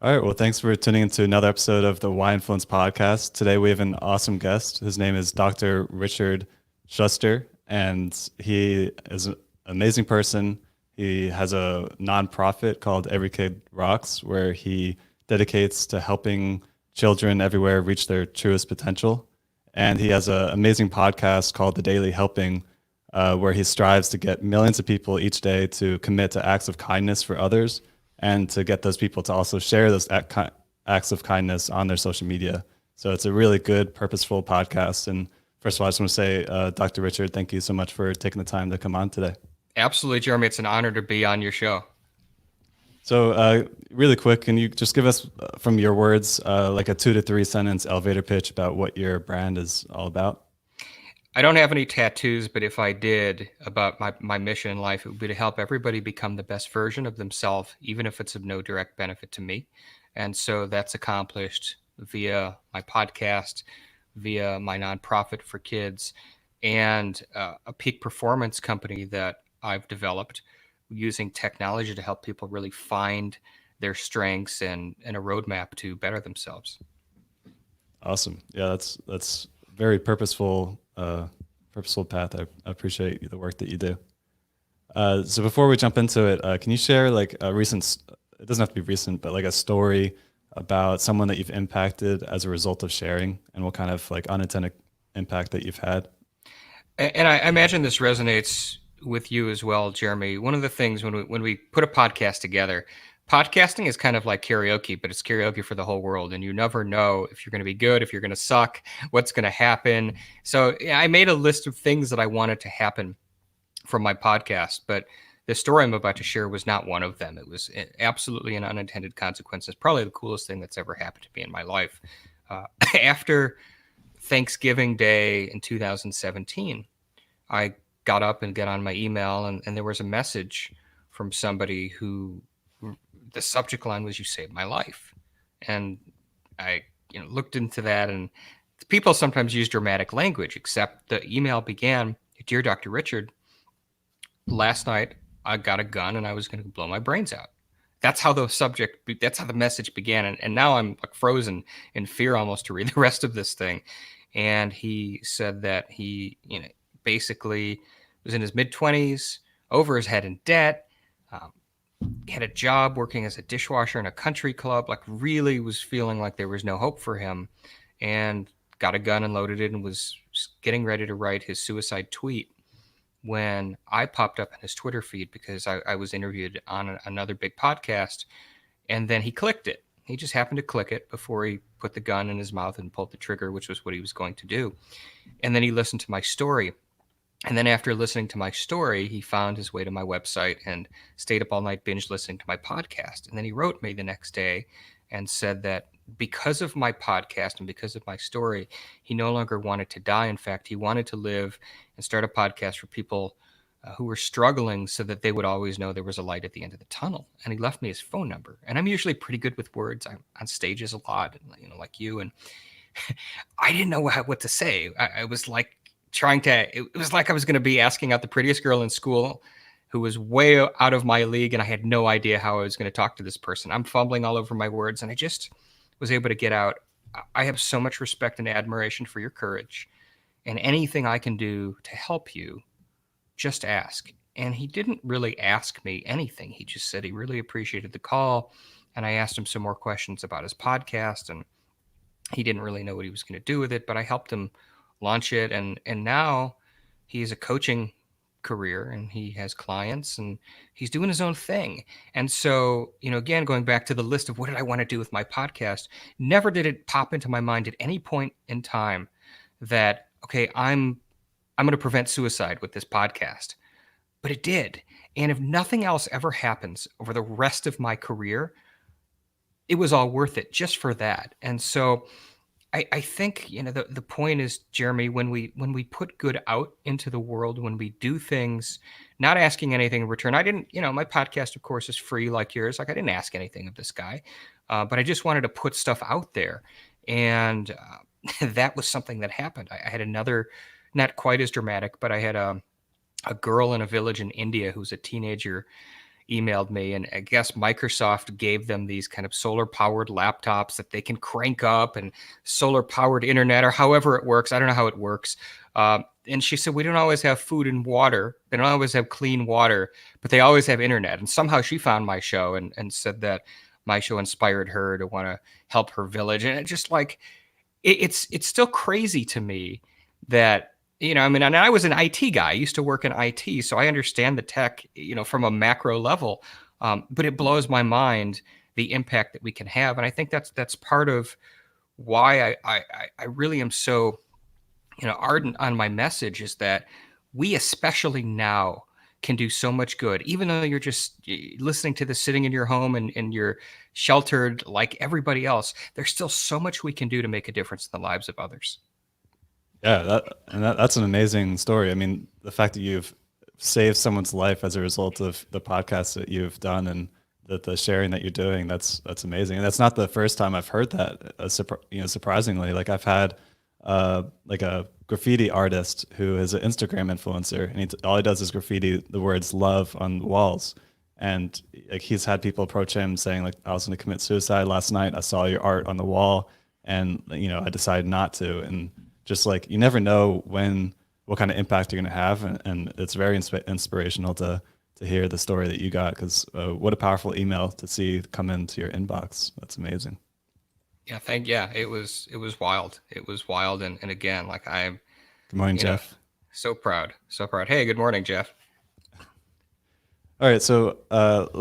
All right. Well, thanks for tuning into another episode of the Why Influence podcast. Today we have an awesome guest. His name is Dr. Richard Shuster, and he is an amazing person. He has a nonprofit called Every Kid Rocks, where he dedicates to helping children everywhere reach their truest potential. And he has an amazing podcast called The Daily Helping, where he strives to get millions of people each day to commit to acts of kindness for others and to get those people to also share those acts of kindness on their social media. So it's a really good, purposeful podcast. And first of all, I just want to say, Dr. Richard, thank you so much for taking the time to come on today. Absolutely, Jeremy. It's an honor to be on your show. So, really quick, can you just give us, from your words, like a 2 to 3 sentence elevator pitch about what your brand is all about? I don't have any tattoos, but if I did, about my mission in life, it would be to help everybody become the best version of themselves, even if it's of no direct benefit to me. And so that's accomplished via my podcast, via my nonprofit for kids, and a peak performance company that I've developed using technology to help people really find their strengths and a roadmap to better themselves. Awesome. Yeah, that's very purposeful, purposeful path. I appreciate the work that you do. So before we jump into it, can you share like a recent, it doesn't have to be recent, but like a story about someone that you've impacted as a result of sharing and what kind of like unintended impact that you've had? And I imagine this resonates with you as well, Jeremy. One of the things when we put a podcast together, podcasting is kind of like karaoke, but it's karaoke for the whole world, and you never know if you're going to be good, if you're going to suck, what's going to happen. So yeah, I made a list of things that I wanted to happen from my podcast, but the story I'm about to share was not one of them. It was absolutely an unintended consequence. It's probably the coolest thing that's ever happened to me in my life. After Thanksgiving Day in 2017, I got up and got on my email, and there was a message from somebody who the subject line was, "You saved my life." And I looked into that, and people sometimes use dramatic language, except the email began, "Dear Dr. Richard, last night I got a gun and I was going to blow my brains out." That's how the message began. And now I'm like frozen in fear almost to read the rest of this thing. And he said that he, basically was in his mid 20s, over his head in debt, um, had a job working as a dishwasher in a country club, like really was feeling like there was no hope for him, and got a gun and loaded it and was getting ready to write his suicide tweet when I popped up in his Twitter feed because I was interviewed on another big podcast, and then he clicked it. He just happened to click it before he put the gun in his mouth and pulled the trigger, which was what he was going to do. And then he listened to my story. And then after listening to my story, he found his way to my website and stayed up all night binge listening to my podcast. And then he wrote me the next day and said that because of my podcast and because of my story, he no longer wanted to die. In fact, he wanted to live and start a podcast for people who were struggling so that they would always know there was a light at the end of the tunnel. And he left me his phone number. And I'm usually pretty good with words. I'm on stages a lot, like you. And I didn't know what to say. I was like it was like I was going to be asking out the prettiest girl in school who was way out of my league, and I had no idea how I was going to talk to this person. I'm fumbling all over my words, and I just was able to get out. I have so much respect and admiration for your courage, and anything I can do to help you, just ask. And he didn't really ask me anything. He just said he really appreciated the call, and I asked him some more questions about his podcast, and he didn't really know what he was going to do with it, but I helped him launch it, and now he has a coaching career and he has clients and he's doing his own thing. And so, again, going back to the list of what did I want to do with my podcast, never did it pop into my mind at any point in time that, okay, I'm going to prevent suicide with this podcast. But it did. And if nothing else ever happens over the rest of my career, it was all worth it just for that. And so I think the point is, Jeremy, when we put good out into the world, when we do things not asking anything in return. I didn't, my podcast, of course, is free like yours. Like I didn't ask anything of this guy, but I just wanted to put stuff out there, and that was something that happened. I had another, not quite as dramatic, but I had a girl in a village in India who was a teenager emailed me, and I guess Microsoft gave them these kind of solar powered laptops that they can crank up, and solar powered internet, or however it works. I don't know how it works. And she said, we don't always have food and water. They don't always have clean water, but they always have internet. And somehow she found my show and said that my show inspired her to want to help her village. And it just like, it's still crazy to me that, I mean, and I was an IT guy. I used to work in IT, so I understand the tech, from a macro level. But it blows my mind the impact that we can have, and I think that's part of why I really am so, ardent on my message, is that we, especially now, can do so much good, even though you're just listening to this sitting in your home and you're sheltered like everybody else. There's still so much we can do to make a difference in the lives of others. Yeah, that's an amazing story. I mean, the fact that you've saved someone's life as a result of the podcast that you've done and the sharing that you're doing, that's amazing. And that's not the first time I've heard that. Surprisingly, like I've had like a graffiti artist who is an Instagram influencer, and all he does is graffiti the words "love" on walls. And like he's had people approach him saying like, "I was going to commit suicide last night. I saw your art on the wall, and I decided not to." And just like you never know what kind of impact you're going to have, and it's very inspirational to hear the story that you got, because what a powerful email to see come into your inbox. That's amazing. Yeah, it was wild. It was wild, and again, like I'm, Good morning, Jeff. so proud, so proud. Hey, good morning, Jeff. All right, so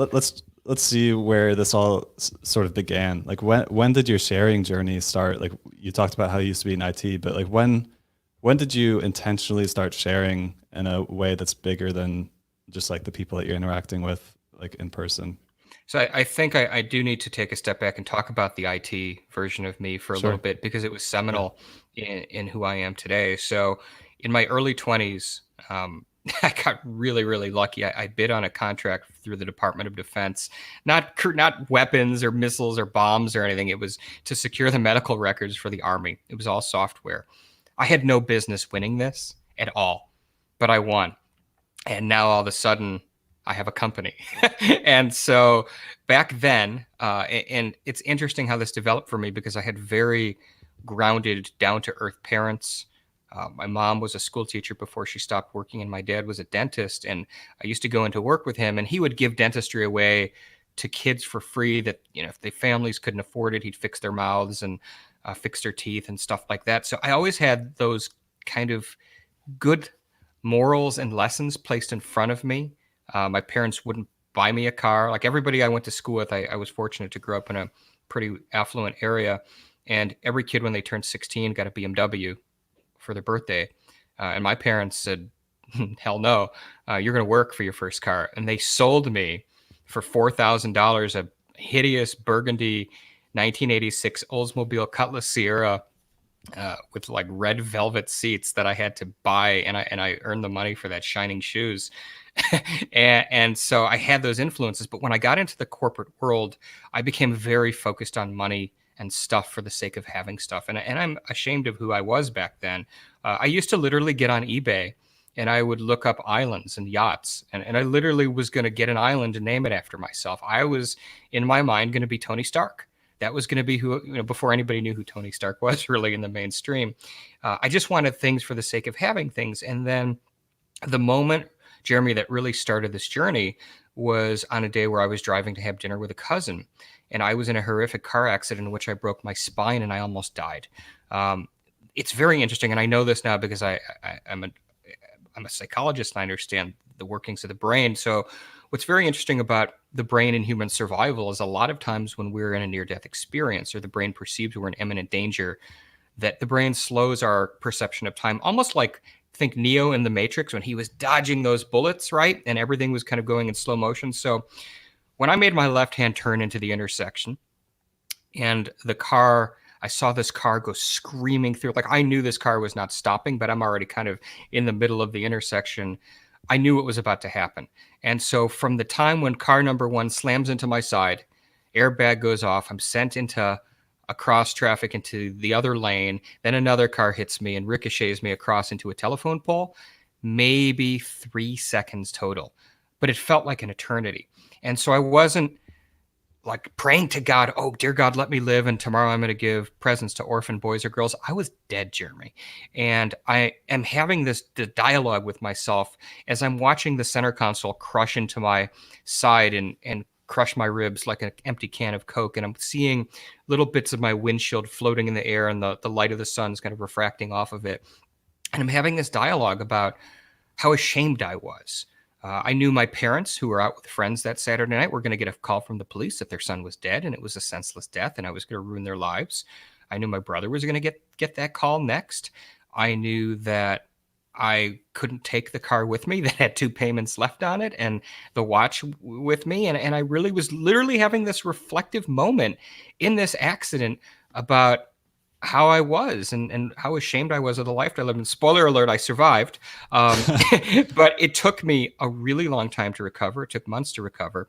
let's see where this all sort of began. Like when did your sharing journey start? Like you talked about how you used to be in IT, but like when did you intentionally start sharing in a way that's bigger than just like the people that you're interacting with, like in person? So I think I do need to take a step back and talk about the IT version of me for a little Sure. bit, because it was Yeah. seminal in who I am today. So in my early 20s, I got really, really lucky. I bid on a contract through the Department of Defense, not weapons or missiles or bombs or anything. It was to secure the medical records for the Army. It was all software. I had no business winning this at all, but I won. And now all of a sudden I have a company. And so back then, and it's interesting how this developed for me, because I had very grounded, down to earth parents. My mom was a school teacher before she stopped working, and my dad was a dentist. And I used to go into work with him, and he would give dentistry away to kids for free that, if the families couldn't afford it, he'd fix their mouths and fix their teeth and stuff like that. So I always had those kind of good morals and lessons placed in front of me. My parents wouldn't buy me a car. Like everybody I went to school with, I was fortunate to grow up in a pretty affluent area. And every kid, when they turned 16, got a BMW for their birthday. And my parents said, hell no, you're going to work for your first car. And they sold me for $4,000 a hideous burgundy 1986 Oldsmobile Cutlass Sierra with like red velvet seats that I had to buy, and I earned the money for that shining shoes. and so I had those influences. But when I got into the corporate world, I became very focused on money and stuff for the sake of having stuff. And I'm ashamed of who I was back then. I used to literally get on eBay and I would look up islands and yachts. And I literally was going to get an island and name it after myself. I was, in my mind, going to be Tony Stark. That was going to be who, before anybody knew who Tony Stark was really in the mainstream. I just wanted things for the sake of having things. And then the moment, Jeremy, that really started this journey was on a day where I was driving to have dinner with a cousin. And I was in a horrific car accident in which I broke my spine and I almost died. It's very interesting. And I know this now because I'm a psychologist and I understand the workings of the brain. So what's very interesting about the brain and human survival is a lot of times when we're in a near-death experience or the brain perceives we're in imminent danger, that the brain slows our perception of time, almost like think Neo in the Matrix when he was dodging those bullets, right? And everything was kind of going in slow motion. So when I made my left-hand turn into the intersection and I saw this car go screaming through, like I knew this car was not stopping, but I'm already kind of in the middle of the intersection. I knew it was about to happen. And so from the time when car number one slams into my side, airbag goes off, I'm sent into across traffic into the other lane, then another car hits me and ricochets me across into a telephone pole, maybe 3 seconds total. But it felt like an eternity. And so I wasn't like praying to God, oh, dear God, let me live. And tomorrow I'm going to give presents to orphan boys or girls. I was dead, Jeremy. And I am having this dialogue with myself as I'm watching the center console crush into my side and crush my ribs like an empty can of Coke. And I'm seeing little bits of my windshield floating in the air, and the light of the sun is kind of refracting off of it. And I'm having this dialogue about how ashamed I was. I knew my parents, who were out with friends that Saturday night, were going to get a call from the police that their son was dead, and it was a senseless death, and I was going to ruin their lives. I knew my brother was going to get that call next. I knew that I couldn't take the car with me that had two payments left on it, and the watch with me. And I really was literally having this reflective moment in this accident about how I was and how ashamed I was of the life I lived. And spoiler alert, I survived. But it took me a really long time to recover. It took months to recover.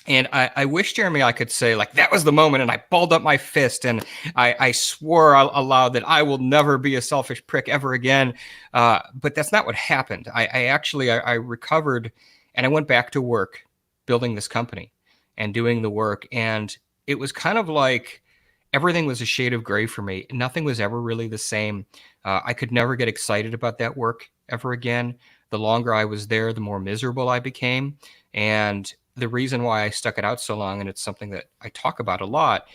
And I wish, Jeremy, I could say, like, that was the moment. And I balled up my fist and I swore aloud that I will never be a selfish prick ever again. But that's not what happened. I recovered, and I went back to work building this company and doing the work. And it was kind of like everything was a shade of gray for me. Nothing was ever really the same. I could never get excited about that work ever again. The longer I was there, the more miserable I became. And the reason why I stuck it out so long, and it's something that I talk about a lot,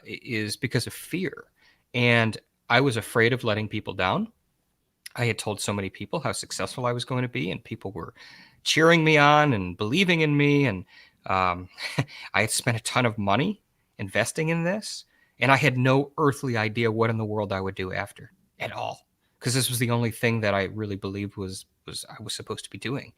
is because of fear. And I was afraid of letting people down. I had told so many people how successful I was going to be, and people were cheering me on and believing in me. And I had spent a ton of money investing in this. And I had no earthly idea what in the world I would do after at all, because this was the only thing that I really believed was I was supposed to be doing.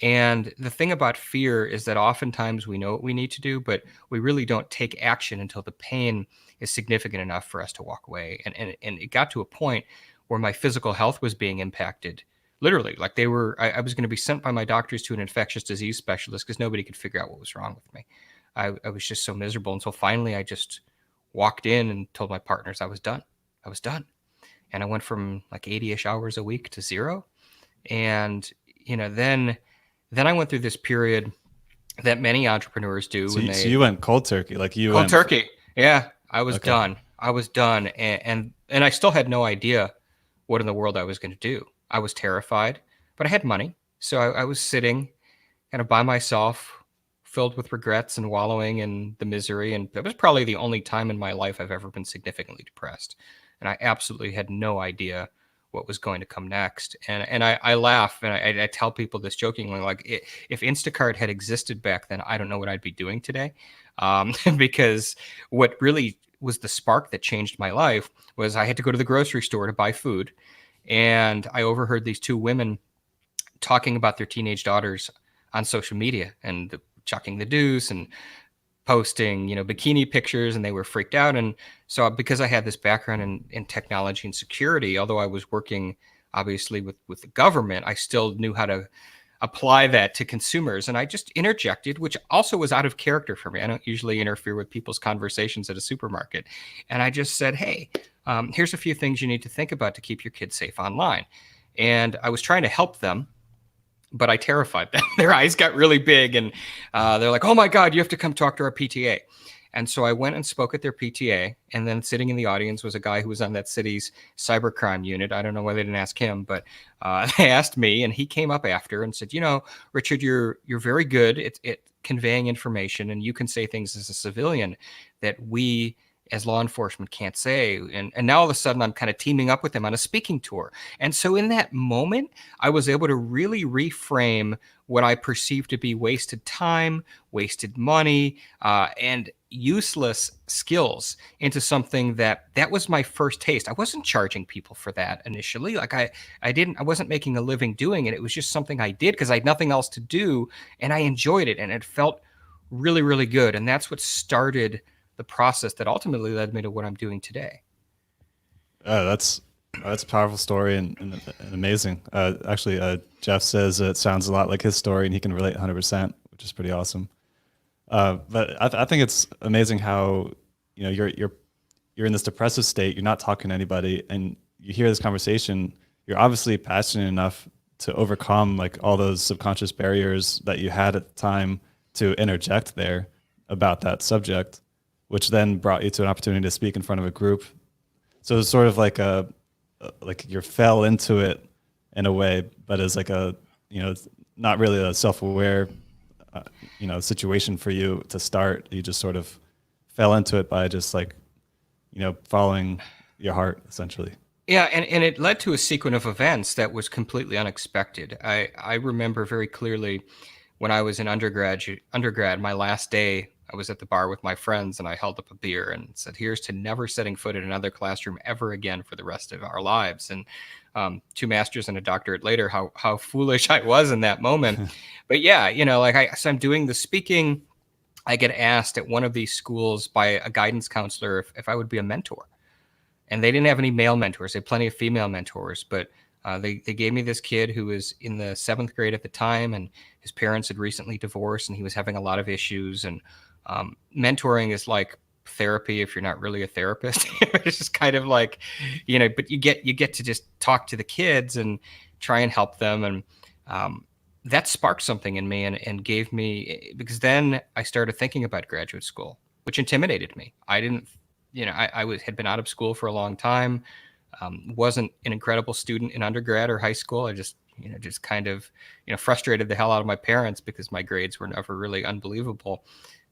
And the thing about fear is that oftentimes we know what we need to do, but we really don't take action until the pain is significant enough for us to walk away. And it got to a point where my physical health was being impacted. Literally, like I was going to be sent by my doctors to an infectious disease specialist because nobody could figure out what was wrong with me. I was just so miserable until finally I just walked in and told my partners I was done. I was done. And I went from like 80-ish hours a week to zero. And, then I went through this period that many entrepreneurs do. So you went cold turkey, like you cold went turkey. Yeah, I was Okay. done. I was done. And I still had no idea what in the world I was going to do. I was terrified, but I had money. So I was sitting kind of by myself, filled with regrets and wallowing in the misery. And that was probably the only time in my life I've ever been significantly depressed. And I absolutely had no idea what was going to come next. And I laugh and I tell people this jokingly, like, if Instacart had existed back then, I don't know what I'd be doing today. Because what really was the spark that changed my life was I had to go to the grocery store to buy food. And I overheard these two women talking about their teenage daughters on social media and chucking the deuce and posting, bikini pictures, and they were freaked out. And so because I had this background in technology and security, although I was working obviously with the government, I still knew how to apply that to consumers. And I just interjected, which also was out of character for me. I don't usually interfere with people's conversations at a supermarket. And I just said, hey, here's a few things you need to think about to keep your kids safe online. And I was trying to help them, but I terrified them. Their eyes got really big, and they're like, oh my God, you have to come talk to our PTA. And so I went and spoke at their PTA, and then sitting in the audience was a guy who was on that city's cybercrime unit. I don't know why they didn't ask him, but they asked me, and he came up after and said, Richard, you're very good at conveying information, and you can say things as a civilian that we as law enforcement can't say. And now all of a sudden I'm kind of teaming up with him on a speaking tour. And so in that moment, I was able to really reframe what I perceived to be wasted time, wasted money, and useless skills into something that was my first taste. I wasn't charging people for that initially. Like I wasn't making a living doing it. It was just something I did because I had nothing else to do, and I enjoyed it, and it felt really, really good. And that's what started the process that ultimately led me to what I'm doing today. That's a powerful story and amazing. Actually, Jeff says it sounds a lot like his story, and he can relate 100%, which is pretty awesome. But I think it's amazing how you're in this depressive state. You're not talking to anybody, and you hear this conversation. You're obviously passionate enough to overcome like all those subconscious barriers that you had at the time, to interject there about that subject, which then brought you to an opportunity to speak in front of a group. So it's sort of like like you fell into it in a way, but as like a, it's not really a self-aware, uh, situation for you to start. You just sort of fell into it by just like, following your heart essentially. Yeah, and it led to a sequence of events that was completely unexpected. I remember very clearly when I was in undergrad, my last day, I was at the bar with my friends and I held up a beer and said, "Here's to never setting foot in another classroom ever again for the rest of our lives." And two masters and a doctorate later, how foolish I was in that moment. But yeah, so I'm doing the speaking. I get asked at one of these schools by a guidance counselor if I would be a mentor, and they didn't have any male mentors. They had plenty of female mentors, but they gave me this kid who was in the 7th grade at the time, and his parents had recently divorced, and he was having a lot of issues. And mentoring is like therapy if you're not really a therapist. It's just kind of like, but you get to just talk to the kids and try and help them, and that sparked something in me and gave me, because then I started thinking about graduate school, which intimidated me. I didn't had been out of school for a long time, wasn't an incredible student in undergrad or high school. I just kind of, frustrated the hell out of my parents because my grades were never really unbelievable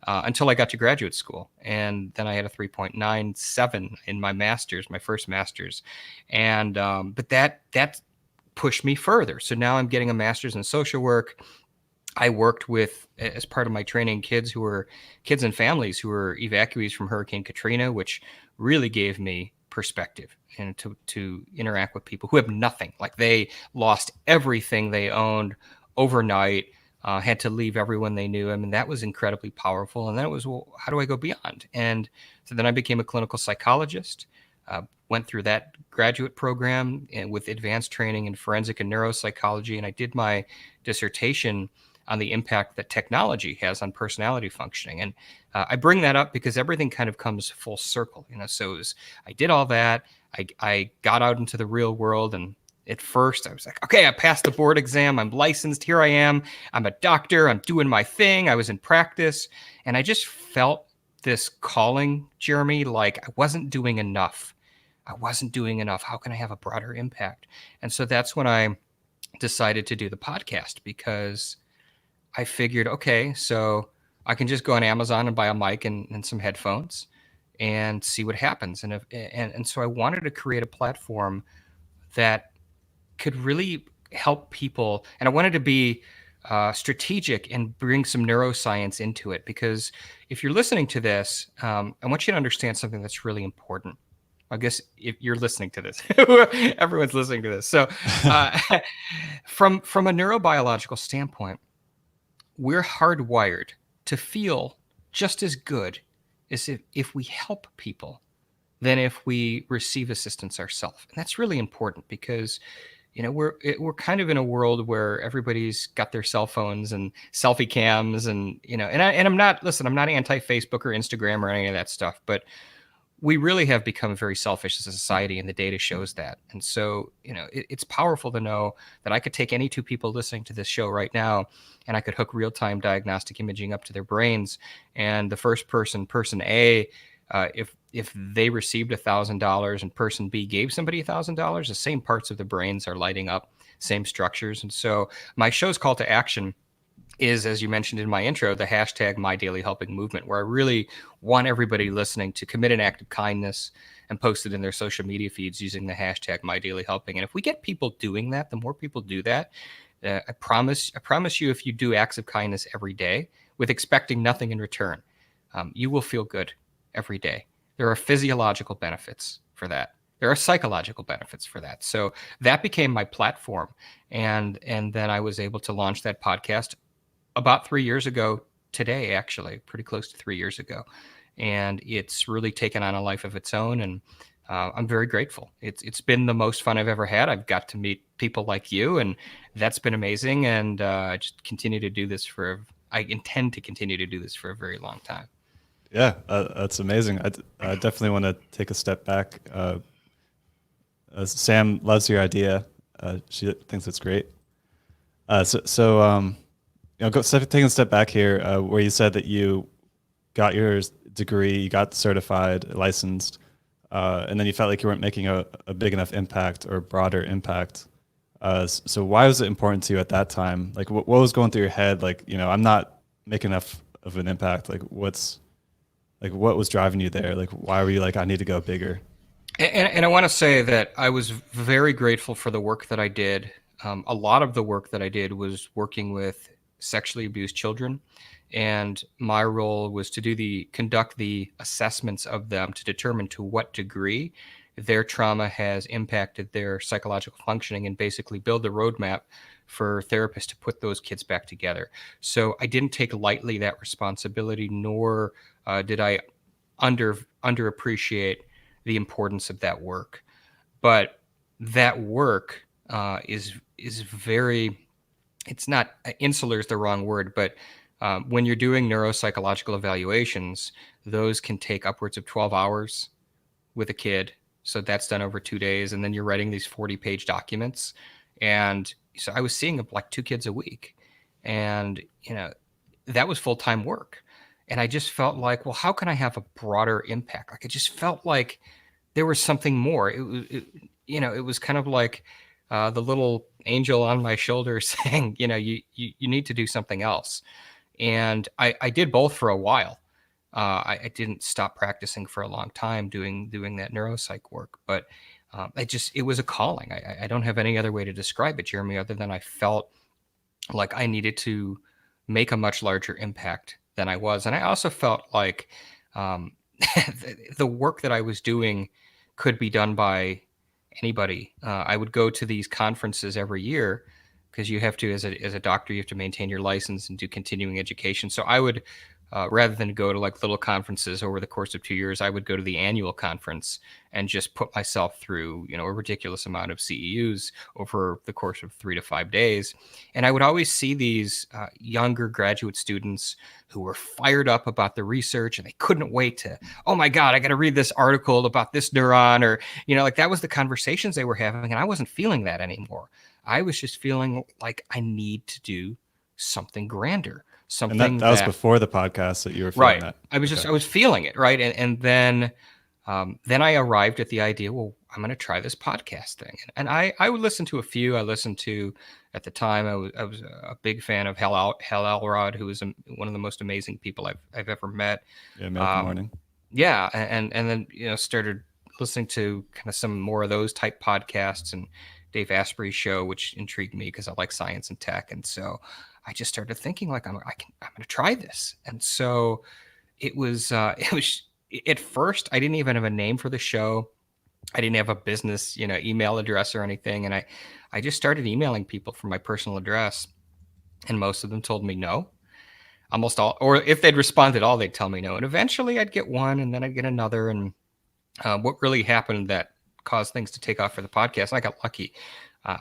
until I got to graduate school. And then I had a 3.97 in my master's, my first master's. And, but that pushed me further. So now I'm getting a master's in social work. I worked with, as part of my training, kids and families who were evacuees from Hurricane Katrina, which really gave me perspective and to interact with people who have nothing. Like, they lost everything they owned overnight, had to leave everyone they knew. I mean, that was incredibly powerful. And then it was, well, how do I go beyond? And so then I became a clinical psychologist. Went through that graduate program and with advanced training in forensic and neuropsychology, and I did my dissertation on the impact that technology has on personality functioning. And I bring that up because everything kind of comes full circle. So I did all that. I got out into the real world, and at first I was like, okay, I passed the board exam. I'm licensed. Here I am. I'm a doctor. I'm doing my thing. I was in practice, and I just felt this calling, Jeremy, like I wasn't doing enough. I wasn't doing enough. How can I have a broader impact? And so that's when I decided to do the podcast, because I figured, okay, so I can just go on Amazon and buy a mic and some headphones and see what happens. And so I wanted to create a platform that could really help people. And I wanted to be strategic and bring some neuroscience into it, because if you're listening to this, I want you to understand something that's really important. I guess if you're listening to this, everyone's listening to this. So from a neurobiological standpoint, we're hardwired to feel just as good as if we help people than if we receive assistance ourselves. And that's really important, because we're kind of in a world where everybody's got their cell phones and selfie cams, and I'm not anti-Facebook or Instagram or any of that stuff, but we really have become very selfish as a society, and the data shows that. And so, it's powerful to know that I could take any two people listening to this show right now, and I could hook real-time diagnostic imaging up to their brains. And the first person A, if they received $1,000 and person B gave somebody $1,000, the same parts of the brains are lighting up, same structures. And so my show's call to action is, as you mentioned in my intro, the hashtag My Daily Helping movement, where I really want everybody listening to commit an act of kindness and post it in their social media feeds using the hashtag My Daily Helping. And if we get people doing that, the more people do that, I promise you, if you do acts of kindness every day with expecting nothing in return, you will feel good every day. There are physiological benefits for that. There are psychological benefits for that. So that became my platform. And then I was able to launch that podcast about 3 years ago today, actually, pretty close to 3 years ago. And it's really taken on a life of its own. And I'm very grateful. It's been the most fun I've ever had. I've got to meet people like you, and that's been amazing. And I intend to continue to do this for a very long time. Yeah, that's amazing. I definitely want to take a step back. Sam loves your idea. She thinks it's great. taking a step back here, where you said that you got your degree, you got certified, licensed, and then you felt like you weren't making a big enough impact or broader impact. So why was it important to you at that time? Like, what was going through your head? Like, I'm not making enough of an impact. What was driving you there? Like, why were you like, I need to go bigger? And I want to say that I was very grateful for the work that I did. A lot of the work that I did was working with sexually abused children, and my role was to conduct the assessments of them to determine to what degree their trauma has impacted their psychological functioning, and basically build the roadmap for therapists to put those kids back together. So I didn't take lightly that responsibility, nor did I underappreciate the importance of that work. But that work is very, it's not, insular is the wrong word, but when you're doing neuropsychological evaluations, those can take upwards of 12 hours with a kid. So that's done over 2 days. And then you're writing these 40-page documents. And so I was seeing like 2 kids a week. And, that was full-time work. And I just felt like, well, how can I have a broader impact? Like, it just felt like there was something more. It was kind of like the little angel on my shoulder saying, you need to do something else. And I did both for a while. I didn't stop practicing for a long time doing that neuropsych work, but it was a calling. I don't have any other way to describe it, Jeremy, other than I felt like I needed to make a much larger impact than I was. And I also felt like um, the work that I was doing could be done by anybody. I would go to these conferences every year because you have to, as a doctor, you have to maintain your license and do continuing education. So I would, rather than go to like little conferences over the course of 2 years, I would go to the annual conference and just put myself through, a ridiculous amount of CEUs over the course of 3 to 5 days. And I would always see these younger graduate students who were fired up about the research, and they couldn't wait to, oh my God, I got to read this article about this neuron, or, like that was the conversations they were having. And I wasn't feeling that anymore. I was just feeling like I need to do something grander, And that something that was that, before the podcast that you were feeling right. that. I was feeling it. Right. And then I arrived at the idea, well, I'm going to try this podcast thing. And I would listen to a few. I listened to, at the time, I was a big fan of Hal Elrod, who is one of the most amazing people I've ever met. Yeah, Miracle Um, Morning. yeah. And then, started listening to kind of some more of those type podcasts, and Dave Asprey's show, which intrigued me because I like science and tech. And so I just started thinking like, I'm going to try this. And so it was, at first, I didn't even have a name for the show. I didn't have a business, email address or anything. And I just started emailing people from my personal address, and most of them told me no. Almost all, or if they'd respond at all, they'd tell me no. And eventually I'd get one, and then I'd get another. And what really happened that caused things to take off for the podcast, and I got lucky.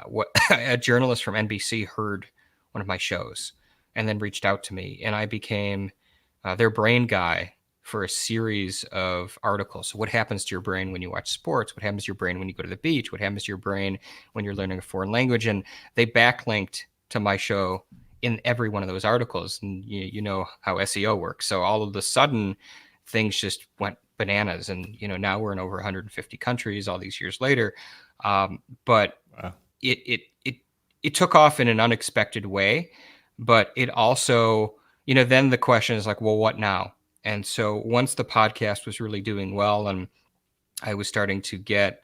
What a journalist from NBC heard one of my shows and then reached out to me, and I became their brain guy for a series of articles. So what happens to your brain when you watch sports? What happens to your brain when you go to the beach? What happens to your brain when you're learning a foreign language? And they backlinked to my show in every one of those articles. And you know how SEO works. So all of a sudden, things just went bananas. And now we're in over 150 countries all these years later. But Wow. it took off in an unexpected way. But it also, then the question is like, well, what now? And so once the podcast was really doing well, and I was starting to get,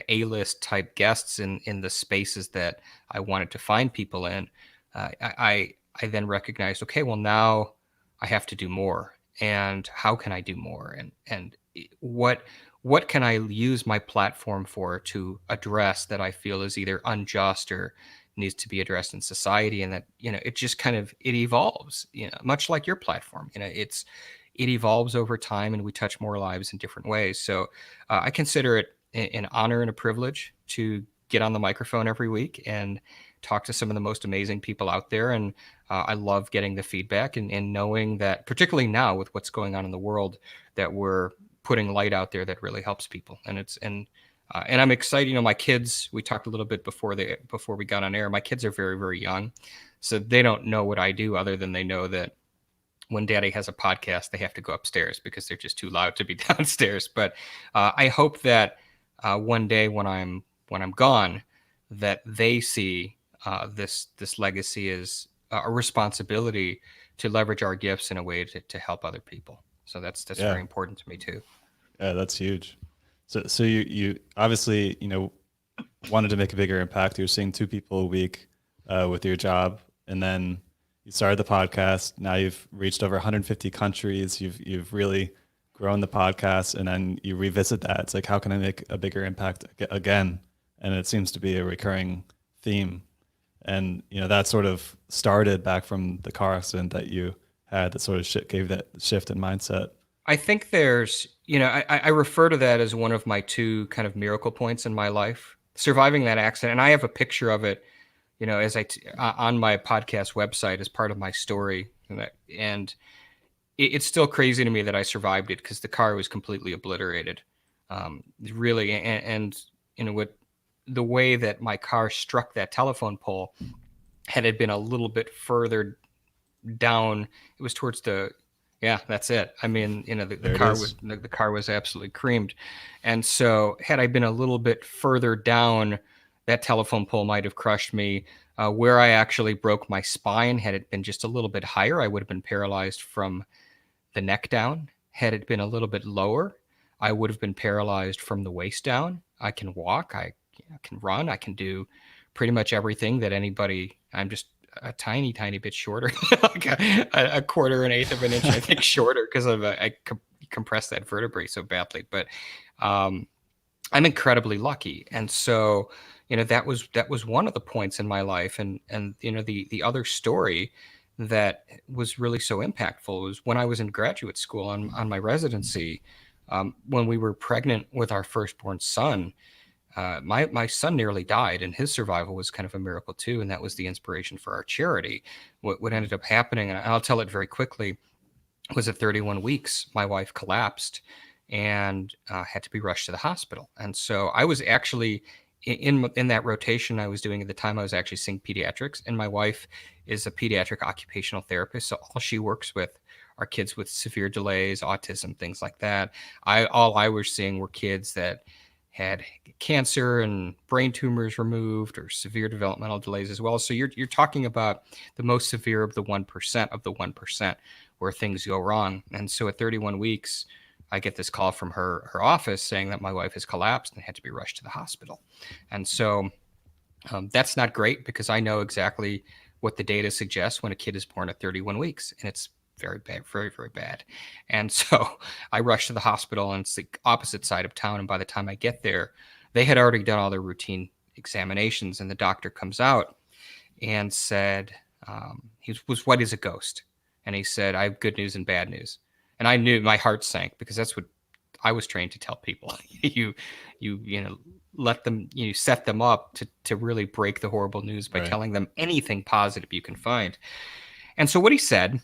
A-list type guests in the spaces that I wanted to find people in, I then recognized, okay, well, now I have to do more. And how can I do more? And what can I use my platform for to address that I feel is either unjust or needs to be addressed in society? And that, it just kind of, it evolves, much like your platform. It evolves over time, and we touch more lives in different ways. So I consider it an honor and a privilege to get on the microphone every week and talk to some of the most amazing people out there. And I love getting the feedback, and knowing that, particularly now with what's going on in the world, that we're putting light out there that really helps people. And I'm excited. My kids, we talked a little bit before we got on air. My kids are very, very young. So they don't know what I do other than they know that when daddy has a podcast, they have to go upstairs because they're just too loud to be downstairs. But I hope that one day when I'm gone, that they see this legacy as a responsibility to leverage our gifts in a way to help other people. So that's very Yeah. important to me too. Yeah, that's huge. So you obviously, wanted to make a bigger impact. You're seeing 2 people a week with your job, and then you started the podcast. Now you've reached over 150 countries. You've really grown the podcast, and then you revisit that. It's like, how can I make a bigger impact again? And it seems to be a recurring theme. And that sort of started back from the car accident that you had. That sort of gave that shift in mindset. I think there's, I refer to that as one of my two kind of miracle points in my life, surviving that accident. And I have a picture of it, as on my podcast website as part of my story. And it's still crazy to me that I survived it because the car was completely obliterated. Really. And what the way that my car struck that telephone pole, had it been a little bit further down, it was towards yeah, that's it. I mean, the car was absolutely creamed. And so had I been a little bit further down, that telephone pole might have crushed me. Where I actually broke my spine, had it been just a little bit higher, I would have been paralyzed from the neck down. Had it been a little bit lower, I would have been paralyzed from the waist down. I can walk, I can run, I can do pretty much everything that anybody. I'm just a tiny bit shorter, like a quarter, an eighth of an inch, I think, shorter because I compressed that vertebrae so badly. But I'm incredibly lucky, and so that was one of the points in my life, and the other story that was really so impactful was when I was in graduate school on my residency, when we were pregnant with our firstborn son. My son nearly died, and his survival was kind of a miracle too, and that was the inspiration for our charity. What ended up happening, and I'll tell it very quickly, was at 31 weeks, my wife collapsed and had to be rushed to the hospital. And so I was actually in that rotation I was doing at the time. I was actually seeing pediatrics, and my wife is a pediatric occupational therapist, so all she works with are kids with severe delays, autism, things like that. All I was seeing were kids that had cancer and brain tumors removed or severe developmental delays as well. So you're talking about the most severe of the 1% where things go wrong. And so at 31 weeks, I get this call from her office saying that my wife has collapsed and had to be rushed to the hospital. And so that's not great because I know exactly what the data suggests when a kid is born at 31 weeks, and it's very bad, very, very bad. And so I rushed to the hospital, and it's the opposite side of town. And by the time I get there, they had already done all their routine examinations, and the doctor comes out and said, he was white as a ghost. And he said, I have good news and bad news. And I knew, my heart sank, because that's what I was trained to tell people. you let them, set them up to really break the horrible news by telling them anything positive you can find. And so what he said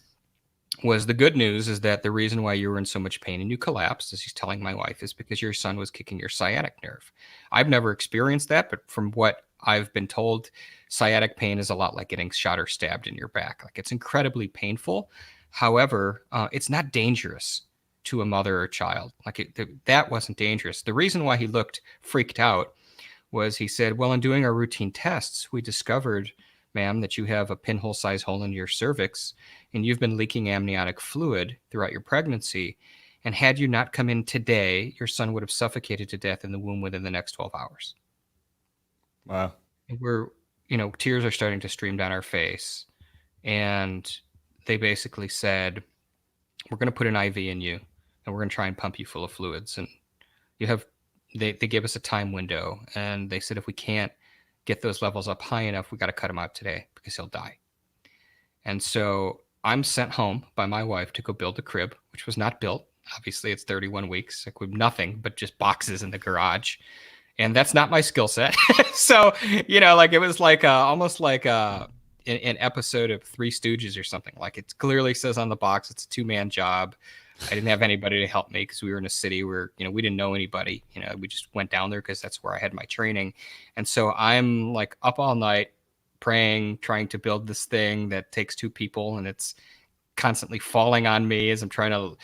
was, the good news is that the reason why you were in so much pain and you collapsed, as he's telling my wife, is because your son was kicking your sciatic nerve. I've never experienced that, but from what I've been told, sciatic pain is a lot like getting shot or stabbed in your back. Like, it's incredibly painful. However, it's not dangerous to a mother or child. Like, that wasn't dangerous. The reason why he looked freaked out was, he said, well, in doing our routine tests, we discovered, ma'am, that you have a pinhole-sized hole in your cervix, and you've been leaking amniotic fluid throughout your pregnancy. And had you not come in today, your son would have suffocated to death in the womb within the next 12 hours. Wow. And we're, tears are starting to stream down our face. And they basically said, we're going to put an IV in you, and we're going to try and pump you full of fluids. And they gave us a time window, and they said, if we can't get those levels up high enough, we got to cut him out today because he'll die. And so I'm sent home by my wife to go build the crib, which was not built. Obviously, it's 31 weeks, like, with nothing but just boxes in the garage. And that's not my skill set. So, it was like almost like an episode of Three Stooges or something. Like, it clearly says on the box, it's a 2-man job. I didn't have anybody to help me because we were in a city where, we didn't know anybody. We just went down there because that's where I had my training. And so I'm like up all night praying, trying to build this thing that takes two people, and it's constantly falling on me as I'm trying to,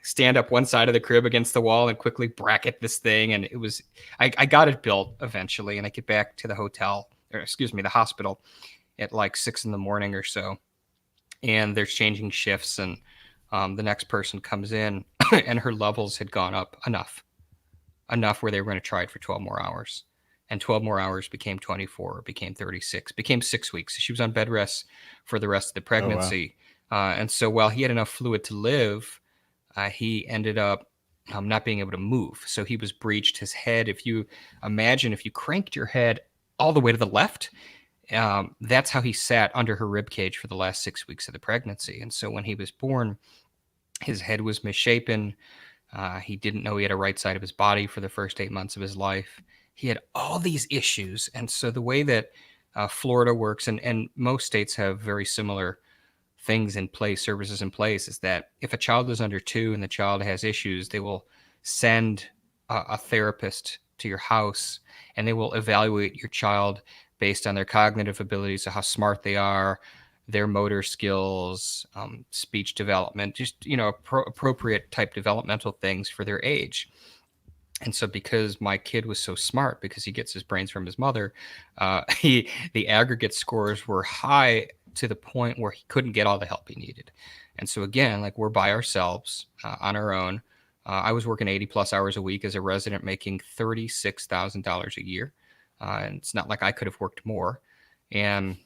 stand up one side of the crib against the wall and quickly bracket this thing. And I got it built eventually, and I get back to the the hospital at like 6 a.m. or so, and they're changing shifts, and the next person comes in, and her levels had gone up enough where they were going to try it for 12 more hours. And 12 more hours became 24, became 36, became 6 weeks. She was on bed rest for the rest of the pregnancy. Oh, wow. And so while he had enough fluid to live, he ended up not being able to move. So he was breached. His head, if you cranked your head all the way to the left, that's how he sat under her rib cage for the last 6 weeks of the pregnancy. And so when he was born, his head was misshapen. He didn't know he had a right side of his body for the first 8 months of his life. He had all these issues. And so the way that Florida works, and most states have very similar things in place, services in place, is that if a child is under 2 and the child has issues, they will send a therapist to your house, and they will evaluate your child based on their cognitive abilities, so how smart they are, their motor skills, speech development, just, appropriate type developmental things for their age. And so because my kid was so smart, because he gets his brains from his mother, the aggregate scores were high to the point where he couldn't get all the help he needed. And so again, like, we're by ourselves on our own. I was working 80 plus hours a week as a resident, making $36,000 a year. And it's not like I could have worked more. And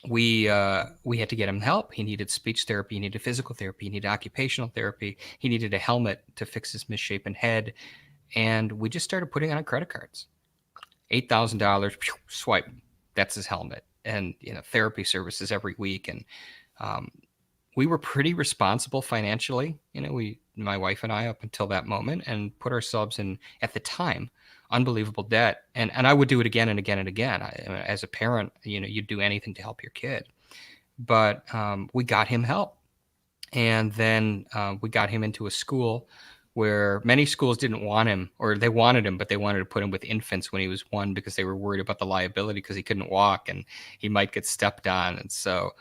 we had to get him help. He needed speech therapy. He needed physical therapy. He needed occupational therapy. He needed a helmet to fix his misshapen head. And we just started putting on credit cards. $8,000, swipe. That's his helmet. And, therapy services every week. And we were pretty responsible financially. My wife and I, up until that moment, and put ourselves in, at the time, unbelievable debt. And I would do it again and again and again. As a parent, you'd do anything to help your kid. But we got him help. And then we got him into a school where many schools didn't want him, or they wanted him, but they wanted to put him with infants when he was 1 because they were worried about the liability because he couldn't walk and he might get stepped on. And so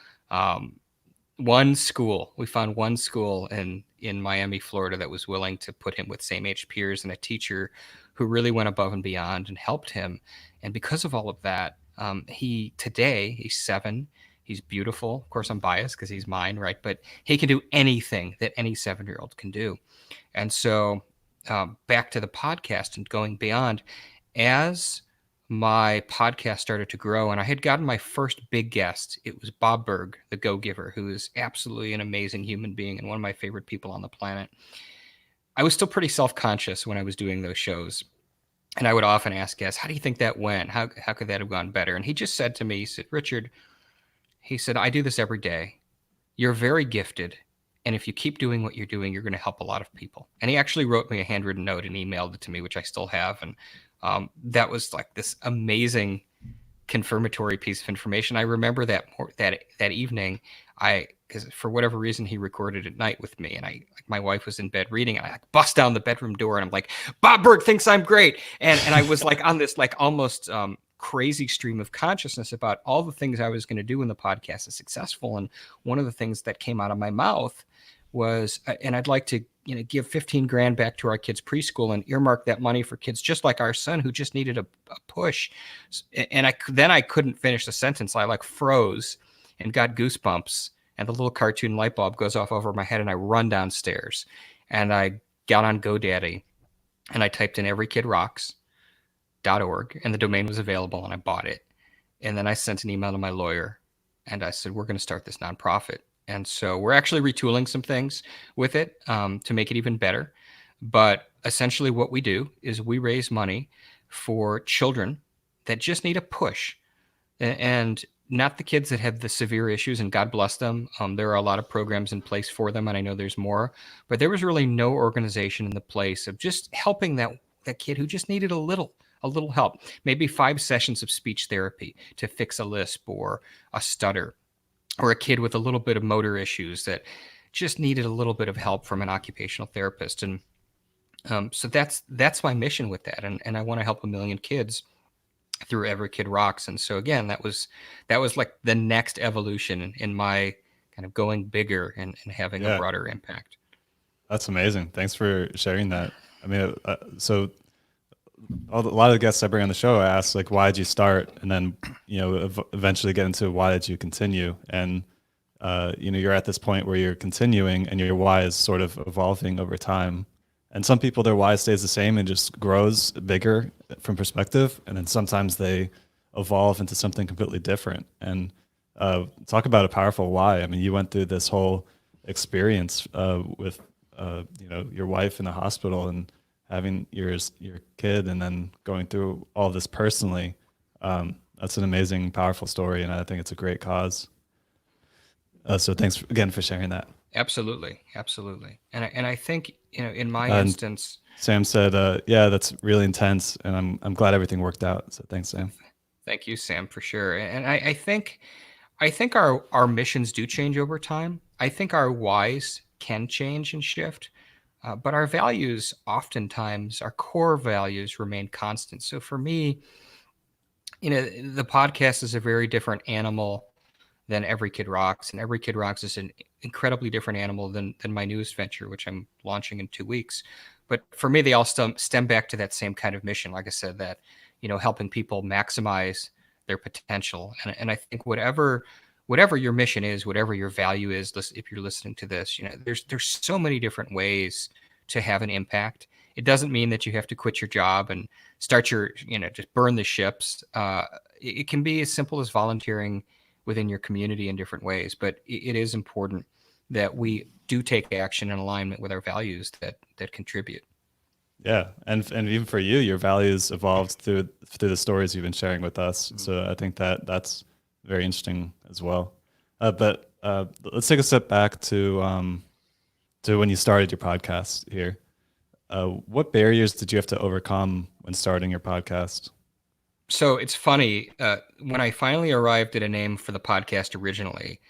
we found one school in Miami, Florida, that was willing to put him with same age peers, and a teacher who really went above and beyond and helped him. And because of all of that, he's 7. He's beautiful. Of course, I'm biased because he's mine, right? But he can do anything that any 7-year-old can do. And so back to the podcast and going beyond, as my podcast started to grow, and I had gotten my first big guest. It was Bob Berg, the Go-Giver, who is absolutely an amazing human being and one of my favorite people on the planet. I was still pretty self-conscious when I was doing those shows. And I would often ask guests, how do you think that went? How could that have gone better? And he just said to me, he said, Richard, I do this every day. You're very gifted. And if you keep doing what you're doing, you're going to help a lot of people. And he actually wrote me a handwritten note and emailed it to me, which I still have. And that was like this amazing confirmatory piece of information. I remember that evening, because for whatever reason, he recorded at night with me, and my wife was in bed reading, and I bust down the bedroom door, and I'm like, Bob Berg thinks I'm great. And I was like on this like almost crazy stream of consciousness about all the things I was going to do when the podcast is successful. And one of the things that came out of my mouth was, and I'd like to, give 15 grand back to our kids' preschool and earmark that money for kids just like our son who just needed a push. And then I couldn't finish the sentence. I like froze and got goosebumps, and the little cartoon light bulb goes off over my head, and I run downstairs, and I got on GoDaddy, and I typed in everykidrocks.org, and the domain was available, and I bought it. And then I sent an email to my lawyer, and I said, we're going to start this nonprofit. And so we're actually retooling some things with it to make it even better. But essentially what we do is we raise money for children that just need a push, and not the kids that have the severe issues, and God bless them. There are a lot of programs in place for them, and I know there's more, but there was really no organization in the place of just helping that kid who just needed a little help, maybe 5 sessions of speech therapy to fix a lisp or a stutter, or a kid with a little bit of motor issues that just needed a little bit of help from an occupational therapist. And so that's my mission with that. And I want to help 1 million kids through Every Kid Rocks. And so again, that was like the next evolution in my kind of going bigger and having a Yeah, broader impact. that's amazing. Thanks for sharing that. I mean, so a lot of the guests I bring on the show, I ask like, why did you start, and then eventually get into why did you continue, and you're at this point where you're continuing, and your why is sort of evolving over time. And some people, their why stays the same and just grows bigger from perspective, and then sometimes they evolve into something completely different. And talk about a powerful why. I mean, you went through this whole experience with your wife in the hospital and having your kid, and then going through all this personally. That's an amazing, powerful story, and I think it's a great cause. So thanks again for sharing that. Absolutely, absolutely. And I think in my And instance, Sam said, "Yeah, that's really intense," and I'm glad everything worked out. So thanks, Sam. thank you, Sam, for sure. And I think our missions do change over time. I think our whys can change and shift, but our values, oftentimes, our core values remain constant. So for me, the podcast is a very different animal than Every Kid Rocks, and Every Kid Rocks is an incredibly different animal than my newest venture, which I'm launching in 2 weeks. But for me, they all stem back to that same kind of mission. Like I said, that helping people maximize their potential, and I think whatever your mission is, whatever your value is, if you're listening to this, there's so many different ways to have an impact. It doesn't mean that you have to quit your job and start just burn the ships. It can be as simple as volunteering within your community in different ways, but it is important that we do take action in alignment with our values that contribute. Yeah, and even for you, your values evolved through the stories you've been sharing with us. So I think that's very interesting as well. But let's take a step back to when you started your podcast here. What barriers did you have to overcome when starting your podcast? So it's funny, when I finally arrived at a name for the podcast originally,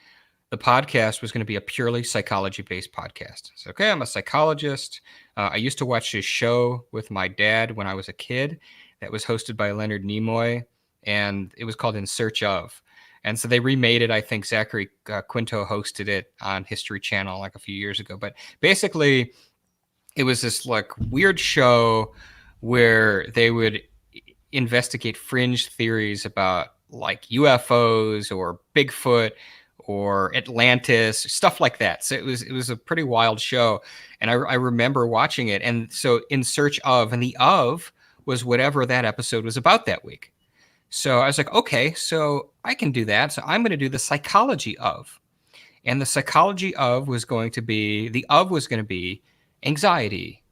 the podcast was going to be a purely psychology based podcast. So, okay, I'm a psychologist. I used to watch this show with my dad when I was a kid that was hosted by Leonard Nimoy, and it was called In Search Of. And so they remade it. I think Zachary Quinto hosted it on History Channel like a few years ago. But basically, it was this like weird show where they would investigate fringe theories about like UFOs or Bigfoot or Atlantis, stuff like that. So it was a pretty wild show, and I remember watching it. And so In Search Of, and the of was whatever that episode was about that week. So I was like, okay, so I can do that. So I'm going to do the psychology of, and the psychology of was going to be anxiety,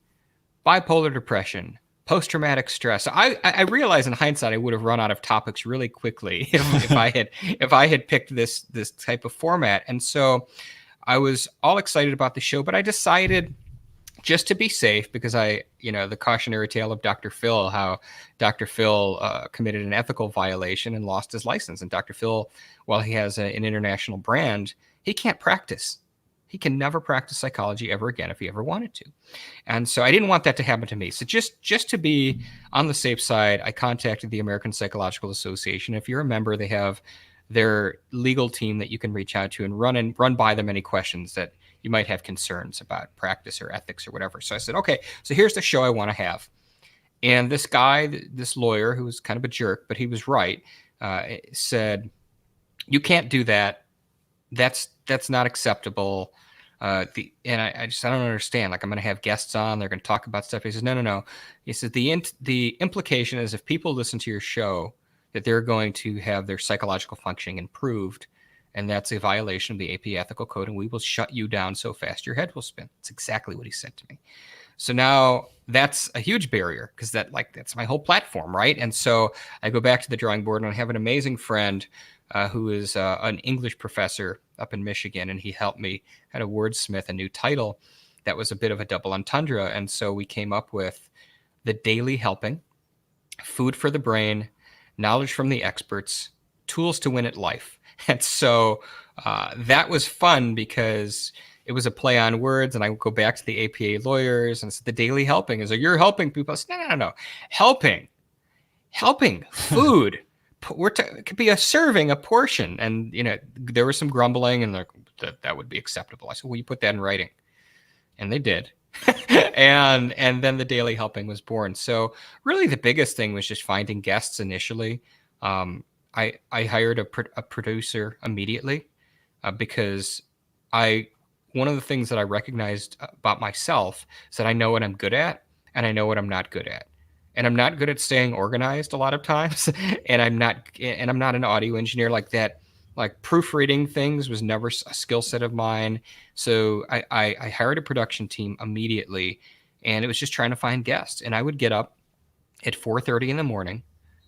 bipolar depression, post-traumatic stress. I realize in hindsight I would have run out of topics really quickly if I had picked this type of format. And so I was all excited about the show, but I decided, just to be safe, because the cautionary tale of Dr. Phil, how Dr. Phil committed an ethical violation and lost his license. And Dr. Phil, while he has an international brand, he can't practice. He can never practice psychology ever again if he ever wanted to. And so I didn't want that to happen to me. So just to be on the safe side, I contacted the American Psychological Association. If you're a member, they have their legal team that you can reach out to and run by them any questions that you might have concerns about practice or ethics or whatever. So I said, okay, so here's the show I want to have. And this guy, this lawyer, who was kind of a jerk, but he was right, said, you can't do that. That's not acceptable. And I don't understand. Like, I'm going to have guests on. They're going to talk about stuff. He says, no. He says the implication is if people listen to your show, that they're going to have their psychological functioning improved, and that's a violation of the AP Ethical Code, and we will shut you down so fast your head will spin. That's exactly what he said to me. So now that's a huge barrier, because that's my whole platform, right? And so I go back to the drawing board, and I have an amazing friend who is an English professor up in Michigan, and he helped me kind of wordsmith a new title that was a bit of a double entendre. And so we came up with The Daily Helping, Food for the Brain, Knowledge from the Experts, Tools to Win at Life. And so that was fun because it was a play on words, and I would go back to the APA lawyers and said, The Daily Helping is, you're helping people. I said, no. Helping helping, food. It could be a serving, a portion. And, there was some grumbling and that would be acceptable. I said, well, you put that in writing. And they did. and then the daily helping was born. So really the biggest thing was just finding guests initially. I hired a producer immediately because one of the things that I recognized about myself is that I know what I'm good at and I know what I'm not good at. And I'm not good at staying organized a lot of times. And I'm not an audio engineer like that. Like proofreading things was never a skill set of mine. So I hired a production team immediately, and it was just trying to find guests. And I would get up at 4:30 in the morning,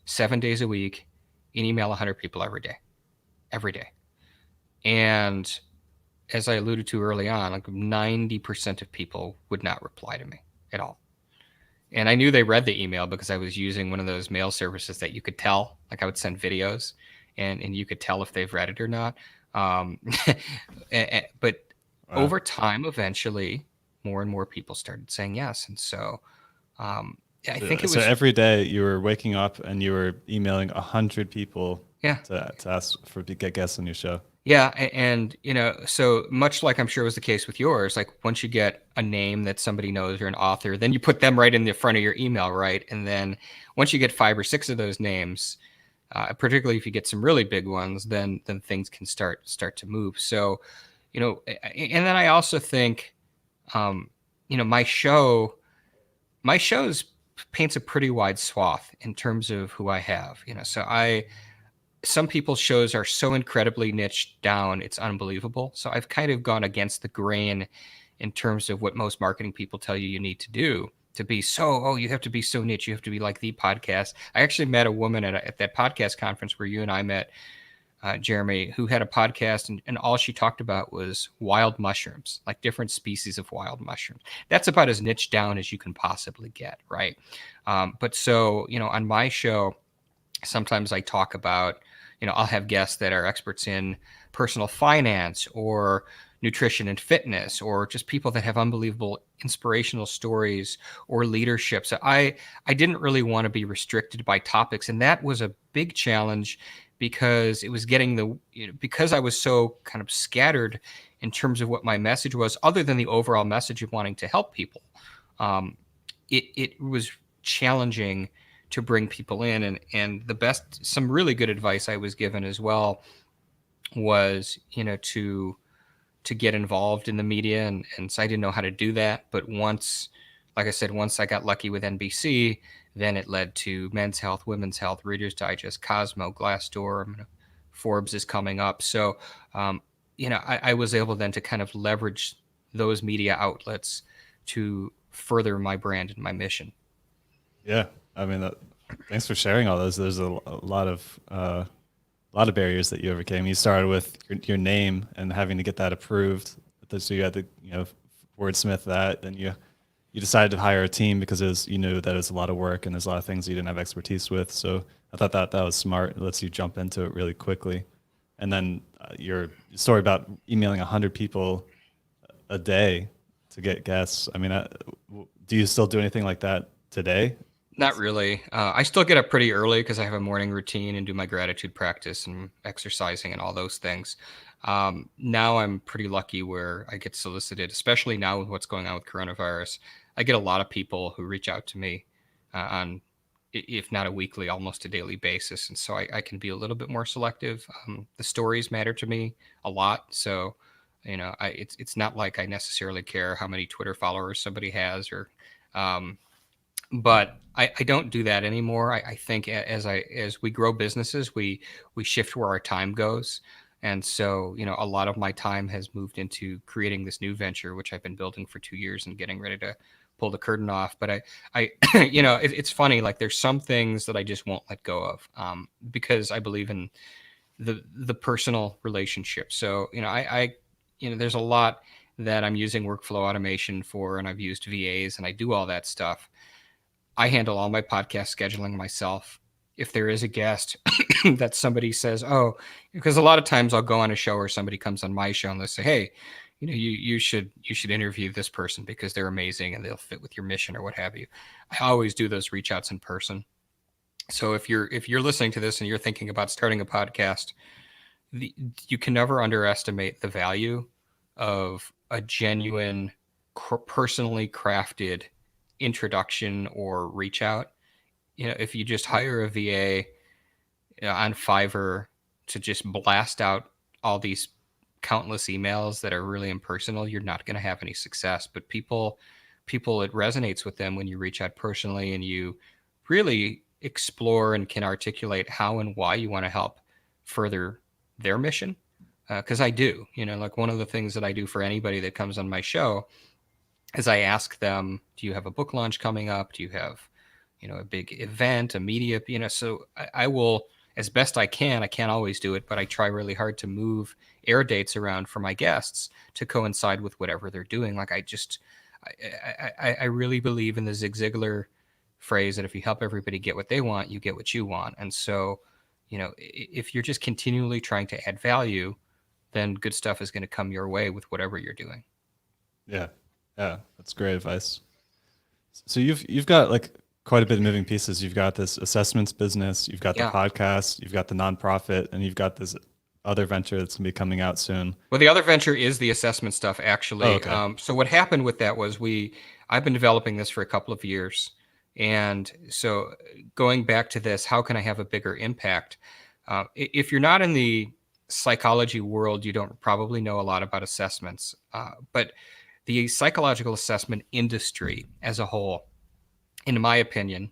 7 days a week, and email 100 people every day. And as I alluded to early on, like 90% of people would not reply to me at all. And I knew they read the email because I was using one of those mail services that you could tell. Like I would send videos, and you could tell if they've read it or not. But Wow. over time, eventually, more and more people started saying yes. And so I think it So was, every day you were waking up and you were emailing 100 people yeah. to ask for to get guests on your show. Yeah, and so much like I'm sure was the case with yours, like once you get a name that somebody knows or an author, then you put them right in the front of your email, right? And then once you get 5 or 6 of those names, particularly if you get some really big ones, then things can start to move. So, and then I also think, my shows paints a pretty wide swath in terms of who I have. So some people's shows are so incredibly niched down, it's unbelievable. So I've kind of gone against the grain in terms of what most marketing people tell you need to do to be you have to be so niche. You have to be like the podcast. I actually met a woman at that podcast conference where you and I met, Jeremy, who had a podcast, and all she talked about was wild mushrooms, like different species of wild mushrooms. That's about as niche down as you can possibly get, right? But so, on my show, sometimes I talk about, I'll have guests that are experts in personal finance or nutrition and fitness, or just people that have unbelievable inspirational stories or leadership. So I didn't really want to be restricted by topics. And that was a big challenge because it was getting because I was so kind of scattered in terms of what my message was, other than the overall message of wanting to help people. It was challenging to bring people in, and some really good advice I was given as well was, to get involved in the media. And so I didn't know how to do that. But once I got lucky with NBC, then it led to Men's Health, Women's Health, Reader's Digest, Cosmo, Glassdoor, Forbes is coming up. So, I was able then to kind of leverage those media outlets to further my brand and my mission. Yeah, I mean, thanks for sharing all those. There's a lot of barriers that you overcame. You started with your name and having to get that approved, so you had to wordsmith that. Then you decided to hire a team because you knew that it was a lot of work and there's a lot of things you didn't have expertise with. So I thought that was smart. It lets you jump into it really quickly. And then your story about emailing 100 people a day to get guests. I mean, do you still do anything like that today? Not really. I still get up pretty early because I have a morning routine and do my gratitude practice and exercising and all those things. Now I'm pretty lucky where I get solicited, especially now with what's going on with coronavirus. I get a lot of people who reach out to me on, if not a weekly, almost a daily basis. And so I can be a little bit more selective. The stories matter to me a lot. So, it's not like I necessarily care how many Twitter followers somebody has but I don't do that anymore. I think as we grow businesses, we shift where our time goes. And so, a lot of my time has moved into creating this new venture, which I've been building for 2 years and getting ready to pull the curtain off. But it's funny, like there's some things that I just won't let go of because I believe in the personal relationship. So, there's a lot that I'm using workflow automation for, and I've used VAs and I do all that stuff. I handle all my podcast scheduling myself. If there is a guest that somebody says, because a lot of times I'll go on a show or somebody comes on my show and they'll say, hey, you should interview this person because they're amazing and they'll fit with your mission or what have you. I always do those reach outs in person. So if you're listening to this and you're thinking about starting a podcast, you can never underestimate the value of a genuine, personally crafted introduction or reach out. If you just hire a VA on Fiverr to just blast out all these countless emails that are really impersonal, you're not going to have any success. But people, it resonates with them when you reach out personally and you really explore and can articulate how and why you want to help further their mission. Because I do, like one of the things that I do for anybody that comes on my show is I ask them, do you have a book launch coming up? Do you have, a big event, a media, so I will, as best I can, I can't always do it, but I try really hard to move air dates around for my guests to coincide with whatever they're doing. Like I really believe in the Zig Ziglar phrase that if you help everybody get what they want, you get what you want. And so, if you're just continually trying to add value, then good stuff is going to come your way with whatever you're doing. Yeah. Yeah. That's great advice. So you've got like quite a bit of moving pieces. You've got this assessments business, you've got the Yeah. podcast, you've got the nonprofit, and you've got this other venture that's gonna be coming out soon. Well, the other venture is the assessment stuff, actually. Oh, okay. So what happened with that was I've been developing this for a couple of years, and so going back to this, how can I have a bigger impact? If you're not in the psychology world, you don't probably know a lot about assessments, but the psychological assessment industry as a whole, in my opinion,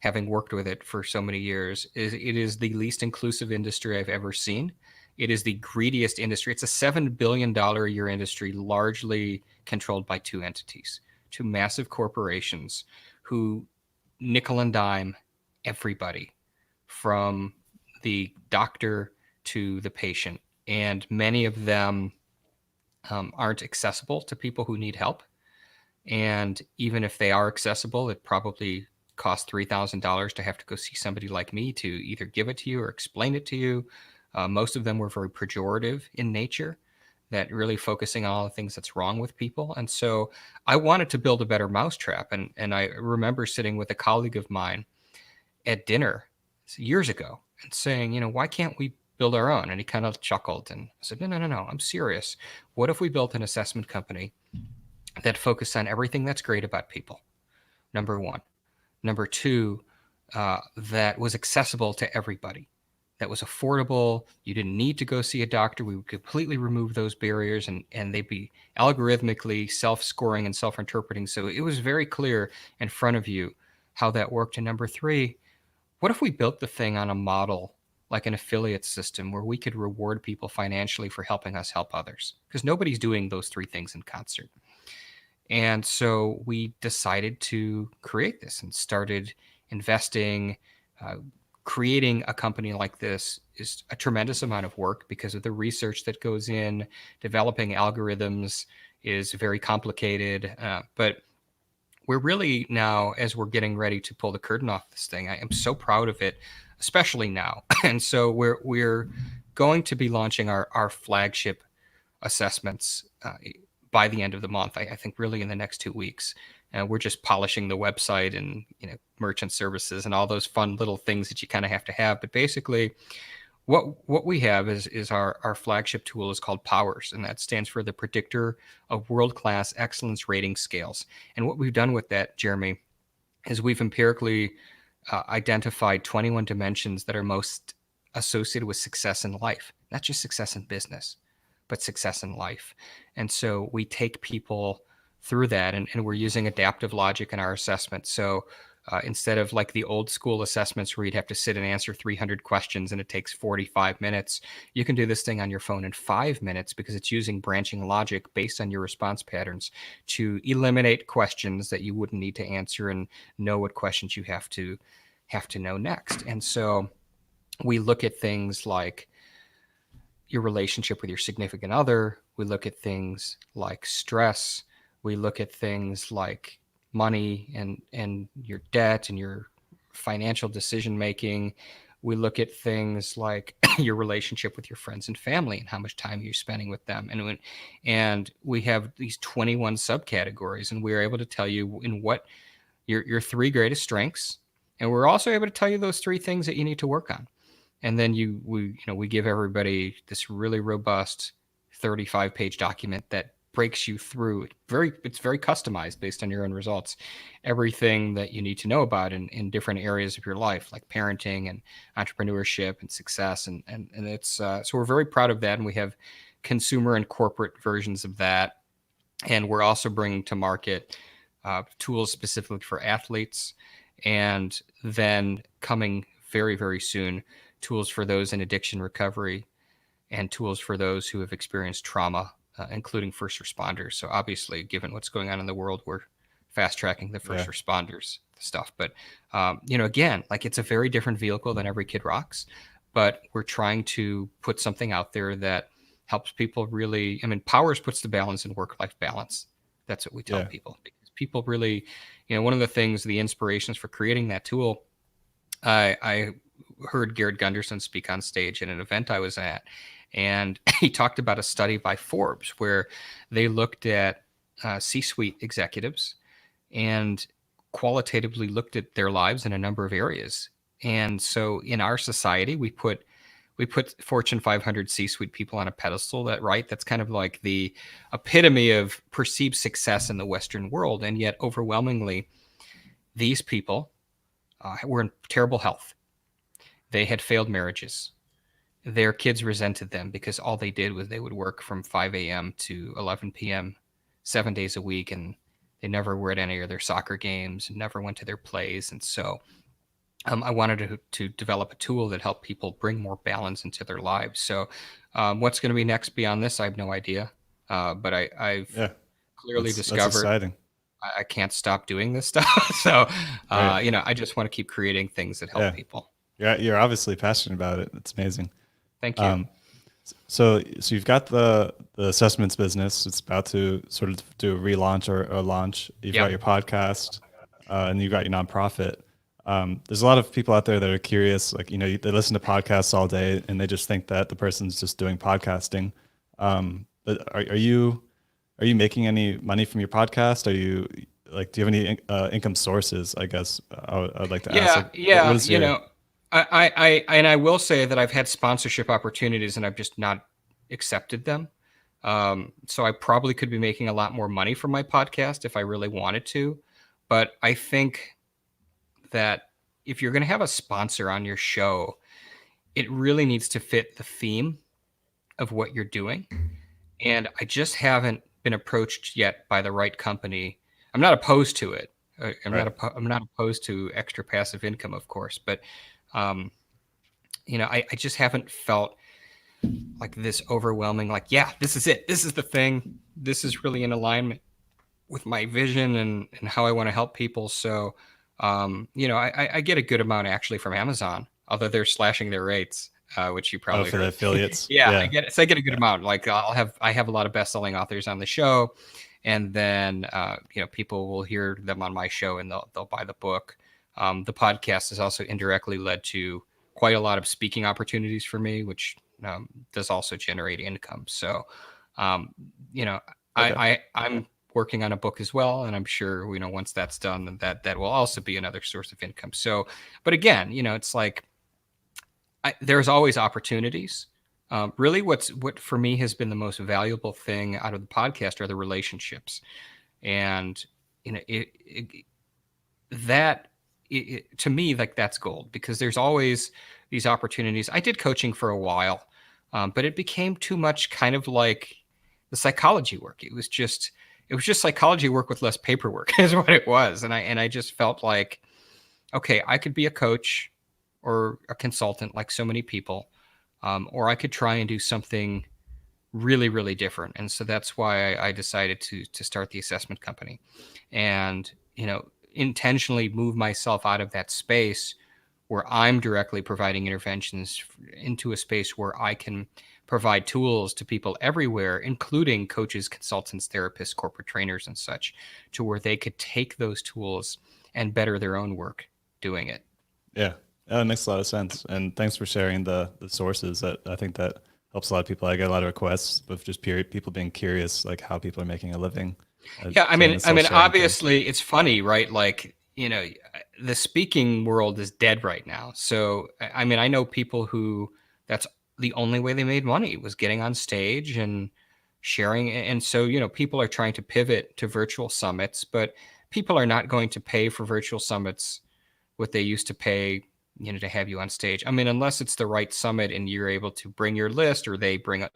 having worked with it for so many years, it is the least inclusive industry I've ever seen. It is the greediest industry. It's a $7 billion a year industry, largely controlled by two entities, two massive corporations who nickel and dime everybody from the doctor to the patient. And many of them aren't accessible to people who need help. And even if they are accessible, it probably costs $3,000 to have to go see somebody like me to either give it to you or explain it to you. Most of them were very pejorative in nature, that really focusing on all the things that's wrong with people. And so I wanted to build a better mousetrap. And I remember sitting with a colleague of mine at dinner years ago and saying, why can't we build our own? And he kind of chuckled and I said, no, I'm serious. What if we built an assessment company that focused on everything that's great about people? Number one. Number two, that was accessible to everybody, that was affordable. You didn't need to go see a doctor. We would completely remove those barriers, and they'd be algorithmically self-scoring and self-interpreting. So it was very clear in front of you how that worked. And number three, what if we built the thing on a model like an affiliate system where we could reward people financially for helping us help others? Because nobody's doing those three things in concert. And so we decided to create this and started investing. Creating a company like this is a tremendous amount of work because of the research that goes in. Developing algorithms is very complicated. But we're really now, as we're getting ready to pull the curtain off this thing, I am so proud of it, especially now. And so we're going to be launching our flagship assessments by the end of the month. I think really in the next 2 weeks. We're just polishing the website and merchant services and all those fun little things that you kind of have to have. But basically, what we have is our flagship tool is called Powers, and that stands for the Predictor of World-Class Excellence Rating Scales. And what we've done with that, Jeremy, is we've empirically identified 21 dimensions that are most associated with success in life, not just success in business, but success in life. And so we take people through that, and we're using adaptive logic in our assessment. So instead of like the old school assessments where you'd have to sit and answer 300 questions and it takes 45 minutes, you can do this thing on your phone in 5 minutes because it's using branching logic based on your response patterns to eliminate questions that you wouldn't need to answer and know what questions you have to know next. And so we look at things like your relationship with your significant other. We look at things like stress. We look at things like money and your debt and your financial decision making. We look at things like your relationship with your friends and family and how much time you're spending with them. And we have these 21 subcategories, and we're able to tell you in what your three greatest strengths And we're also able to tell you those 3 things that you need to work on. And then we give everybody this really robust 35-page document that breaks you through it's very customized based on your own results, everything that you need to know about in different areas of your life, like parenting and entrepreneurship and success. And it's so we're very proud of that. And we have consumer and corporate versions of that. And we're also bringing to market tools specifically for athletes, and then coming very, very soon, tools for those in addiction recovery and tools for those who have experienced trauma, including first responders. So obviously, given what's going on in the world, we're fast tracking the first responders stuff. But again, like, it's a very different vehicle than Every Kid Rocks, but we're trying to put something out there that helps people really. I mean, Powers puts the balance in work-life balance. That's what we tell people, because people really, one of the things, the inspirations for creating that tool, I heard Garrett Gunderson speak on stage at an event I was at, and he talked about a study by Forbes where they looked at C-suite executives and qualitatively looked at their lives in a number of areas. And so in our society, we put Fortune 500 C-suite people on a pedestal. That's kind of like the epitome of perceived success in the Western world. And yet overwhelmingly, these people were in terrible health. They had failed marriages. Their kids resented them because all they did was they would work from 5 a.m. to 11 p.m. 7 days a week, and they never were at any of their soccer games, never went to their plays. And so I wanted to develop a tool that helped people bring more balance into their lives. So what's going to be next beyond this, I have no idea. But I've clearly discovered I can't stop doing this stuff. So, I just want to keep creating things that help people. Yeah, you're obviously passionate about it. It's amazing. Thank you. So you've got the assessments business. It's about to sort of do a relaunch or a launch. You've got your podcast, and you've got your nonprofit. There's a lot of people out there that are curious, like, they listen to podcasts all day and they just think that the person's just doing podcasting. But are you making any money from your podcast? Are you do you have any income sources? I guess I'd like to ask. I will say that I've had sponsorship opportunities and I've just not accepted them. So I probably could be making a lot more money from my podcast if I really wanted to. But I think that if you're going to have a sponsor on your show, it really needs to fit the theme of what you're doing. And I just haven't been approached yet by the right company. I'm not opposed to it. I'm not opposed to extra passive income, of course, but I just haven't felt like this overwhelming, this is it. This is the thing. This is really in alignment with my vision and how I want to help people. So, I get a good amount actually from Amazon, although they're slashing their rates, which you probably for heard. The affiliates. I get it. So I get a good amount. Like I have a lot of best-selling authors on the show, and then people will hear them on my show and they'll buy the book. The podcast has also indirectly led to quite a lot of speaking opportunities for me, which does also generate income. So, I'm working on a book as well, and I'm sure once that's done, that will also be another source of income. So, but again, it's like there's always opportunities. Really, what for me has been the most valuable thing out of the podcast are the relationships, and to me, like, that's gold, because there's always these opportunities. I did coaching for a while, but it became too much kind of like the psychology work. It was just psychology work with less paperwork is what it was. And I just felt like, okay, I could be a coach or a consultant like so many people, or I could try and do something really, really different. And so that's why I decided to start the assessment company, and, intentionally move myself out of that space where I'm directly providing interventions into a space where I can provide tools to people everywhere, including coaches, consultants, therapists, corporate trainers, and such, to where they could take those tools and better their own work doing it. Yeah, that makes a lot of sense. And thanks for sharing the sources. I think that helps a lot of people. I get a lot of requests of just people being curious, like how people are making a living. Yeah, I mean, obviously, it's funny, right? Like, the speaking world is dead right now. So, I mean, I know people who that's the only way they made money was getting on stage and sharing. And so, people are trying to pivot to virtual summits, but people are not going to pay for virtual summits what they used to pay, to have you on stage. I mean, unless it's the right summit and you're able to bring your list or they bring up,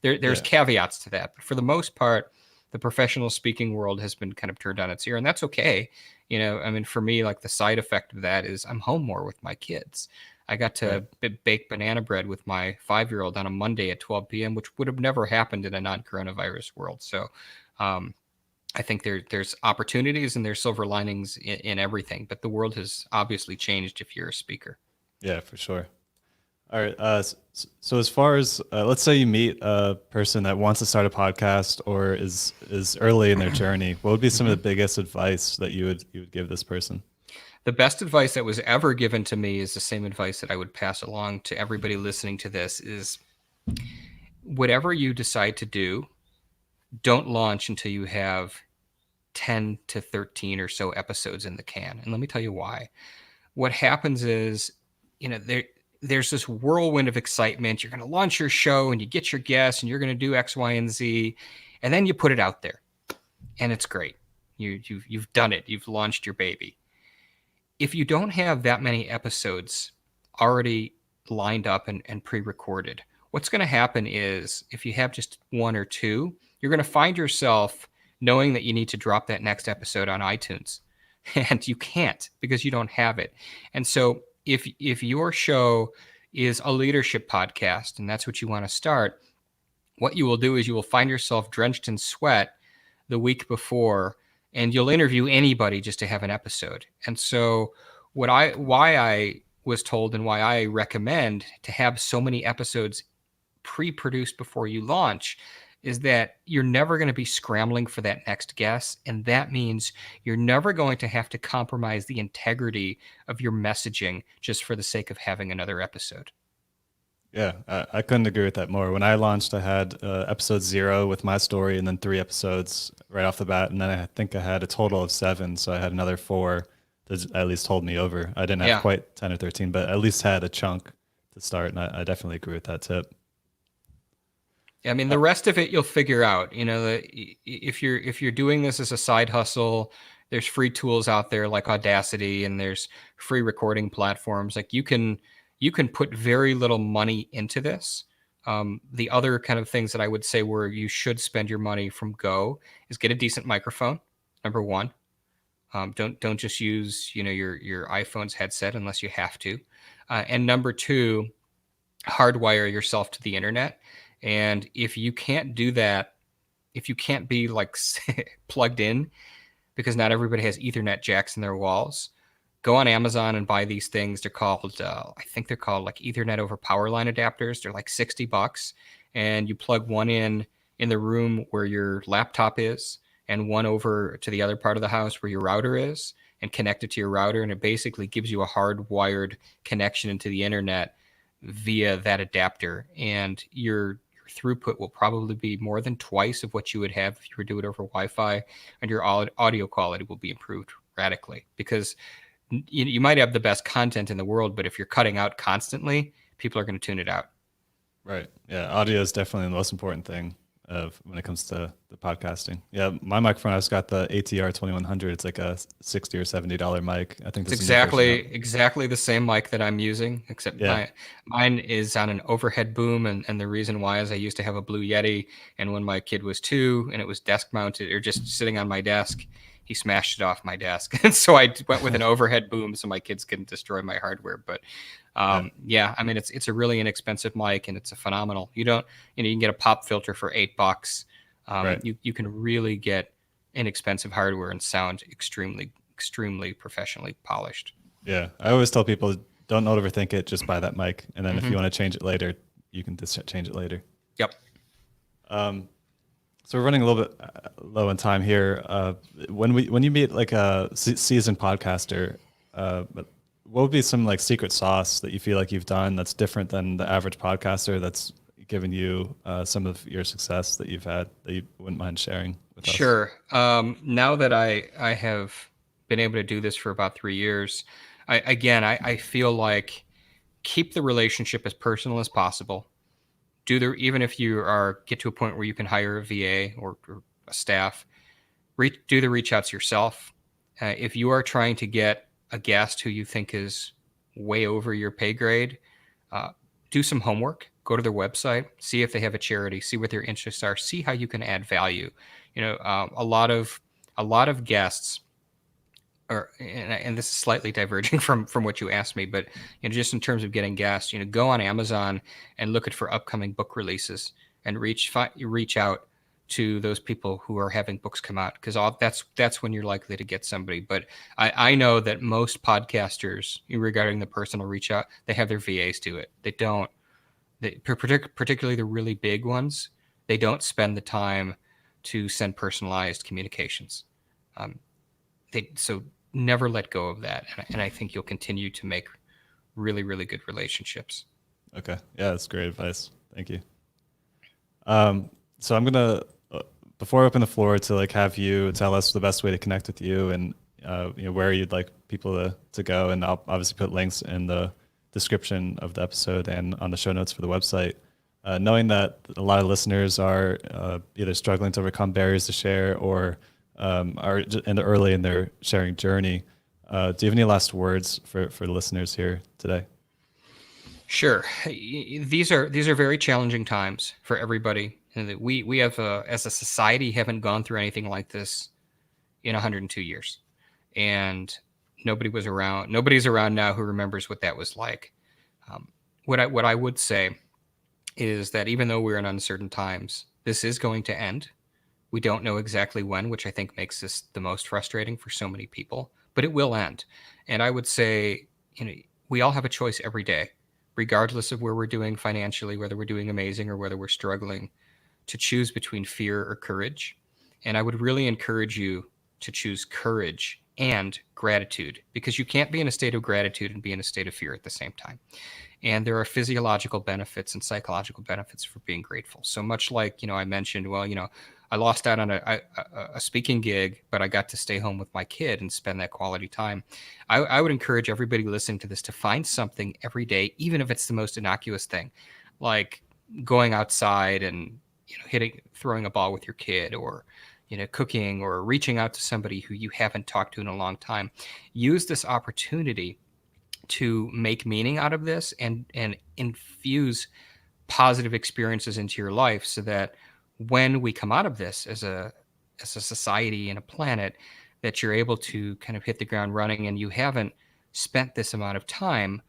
there's Yeah. caveats to that. But for the most part, the professional speaking world has been kind of turned on its ear, and that's okay. I mean, for me, like the side effect of that is I'm home more with my kids. I got Right. to bake banana bread with my 5-year-old on a Monday at 12 p.m., which would have never happened in a non-coronavirus world. So, um, I think there's opportunities and there's silver linings in everything, but the world has obviously changed if you're a speaker. Yeah, for sure. All right. So as far as let's say you meet a person that wants to start a podcast or is early in their journey, what would be some of Mhm. the biggest advice that you would give this person? The best advice that was ever given to me is the same advice that I would pass along to everybody listening to this is whatever you decide to do, don't launch until you have 10 to 13 or so episodes in the can. And let me tell you why. What happens is, there's this whirlwind of excitement. You're going to launch your show and you get your guests and you're going to do X, Y, and Z, and then you put it out there, and it's great. You've done it. You've launched your baby. If you don't have that many episodes already lined up and pre-recorded, what's going to happen is if you have just one or two, you're going to find yourself knowing that you need to drop that next episode on iTunes, and you can't because you don't have it. And so if your show is a leadership podcast and that's what you want to start, what you will do is you will find yourself drenched in sweat the week before, and you'll interview anybody just to have an episode. And so why I was told and why I recommend to have so many episodes pre-produced before you launch is that you're never going to be scrambling for that next guest, and that means you're never going to have to compromise the integrity of your messaging just for the sake of having another episode. Yeah, I couldn't agree with that more. When I launched, I had episode 0 with my story, and then 3 episodes right off the bat, and then I think I had a total of 7, so I had another 4 that at least hold me over. I didn't have Yeah. quite 10 or 13, but at least had a chunk to start, and I definitely agree with that tip. I mean, Uh, the rest of it you'll figure out. If you're doing this as a side hustle, there's free tools out there like Audacity, and there's free recording platforms. Like you can put very little money into this. The other kind of things that I would say where you should spend your money from go is get a decent microphone. Number one, don't just use your iPhone's headset unless you have to. And number two, hardwire yourself to the internet. And if you can't do that, if you can't be like plugged in, because not everybody has Ethernet jacks in their walls, go on Amazon and buy these things. They're called, I think they're called like Ethernet over power line adapters. They're like $60, and you plug one in the room where your laptop is, and one over to the other part of the house where your router is, and connect it to your router, and it basically gives you a hardwired connection into the internet via that adapter, and your throughput will probably be more than twice of what you would have if you were doing it over Wi-Fi, and your audio quality will be improved radically because you might have the best content in the world, but if you're cutting out constantly, people are going to tune it out. Right. Yeah. Audio is definitely the most important thing of when it comes to the podcasting. Yeah. My microphone, I've got the ATR 2100. It's like a $60 or $70 mic. I think It's there's a new version out. exactly the same mic that I'm using, except Yeah. mine is on an overhead boom, and the reason why is I used to have a Blue Yeti, and when my kid was 2 and it was desk mounted or just sitting on my desk, he smashed it off my desk, and so I went with an overhead boom so my kids couldn't destroy my hardware. But Yeah. yeah, I mean it's a really inexpensive mic, and it's a phenomenal. You can get a pop filter for $8. Right. You can really get inexpensive hardware and sound extremely professionally polished. Yeah. I always tell people don't overthink it. Just buy that mic. And then if Hmm. you want to change it later, you can just change it later. Yep. Um, so we're running a little bit low on time here. When you meet like a seasoned podcaster, but what would be some like secret sauce that you feel like you've done that's different than the average podcaster that's given you some of your success that you've had that you wouldn't mind sharing with us? Sure. Now that I have been able to do this for about 3 years. I feel like keep the relationship as personal as possible. Even if you get to a point where you can hire a VA or a staff, do the reach outs yourself. If you are trying to get a guest who you think is way over your pay grade, uh, do some homework. Go to their website, see if they have a charity, see what their interests are, see how you can add value. A lot of guests and this is slightly diverging from what you asked me, but just in terms of getting guests, go on Amazon and look at for upcoming book releases and reach out to those people who are having books come out, because that's when you're likely to get somebody. But I know that most podcasters, regarding the personal reach out, they have their VAs do it. They don't. Particularly the really big ones, they don't spend the time to send personalized communications. So never let go of that, and I think you'll continue to make really, really good relationships. Okay, yeah, that's great advice. Thank you. So I'm gonna before I open the floor to like have you tell us the best way to connect with you and where you'd like people to go, and I'll obviously put links in the description of the episode and on the show notes for the website. Knowing that a lot of listeners are either struggling to overcome barriers to share or are early in their sharing journey, do you have any last words for the listeners here today? Sure. These are very challenging times for everybody. And we have as a society haven't gone through anything like this in 102 years, and nobody's around now who remembers what that was like. What I would say is that even though we're in uncertain times, this is going to end. We don't know exactly when, which I think makes this the most frustrating for so many people, but it will end. And I would say, we all have a choice every day, regardless of where we're doing financially, whether we're doing amazing or whether we're struggling, to choose between fear or courage. And I would really encourage you to choose courage and gratitude, because you can't be in a state of gratitude and be in a state of fear at the same time. And there are physiological benefits and psychological benefits for being grateful. So much like, I mentioned, I lost out on a speaking gig, but I got to stay home with my kid and spend that quality time. I would encourage everybody listening to this to find something every day, even if it's the most innocuous thing, like going outside and throwing a ball with your kid, or cooking, or reaching out to somebody who you haven't talked to in a long time. Use this opportunity to make meaning out of this and infuse positive experiences into your life, so that when we come out of this as a society and a planet, that you're able to kind of hit the ground running, and you haven't spent this amount of time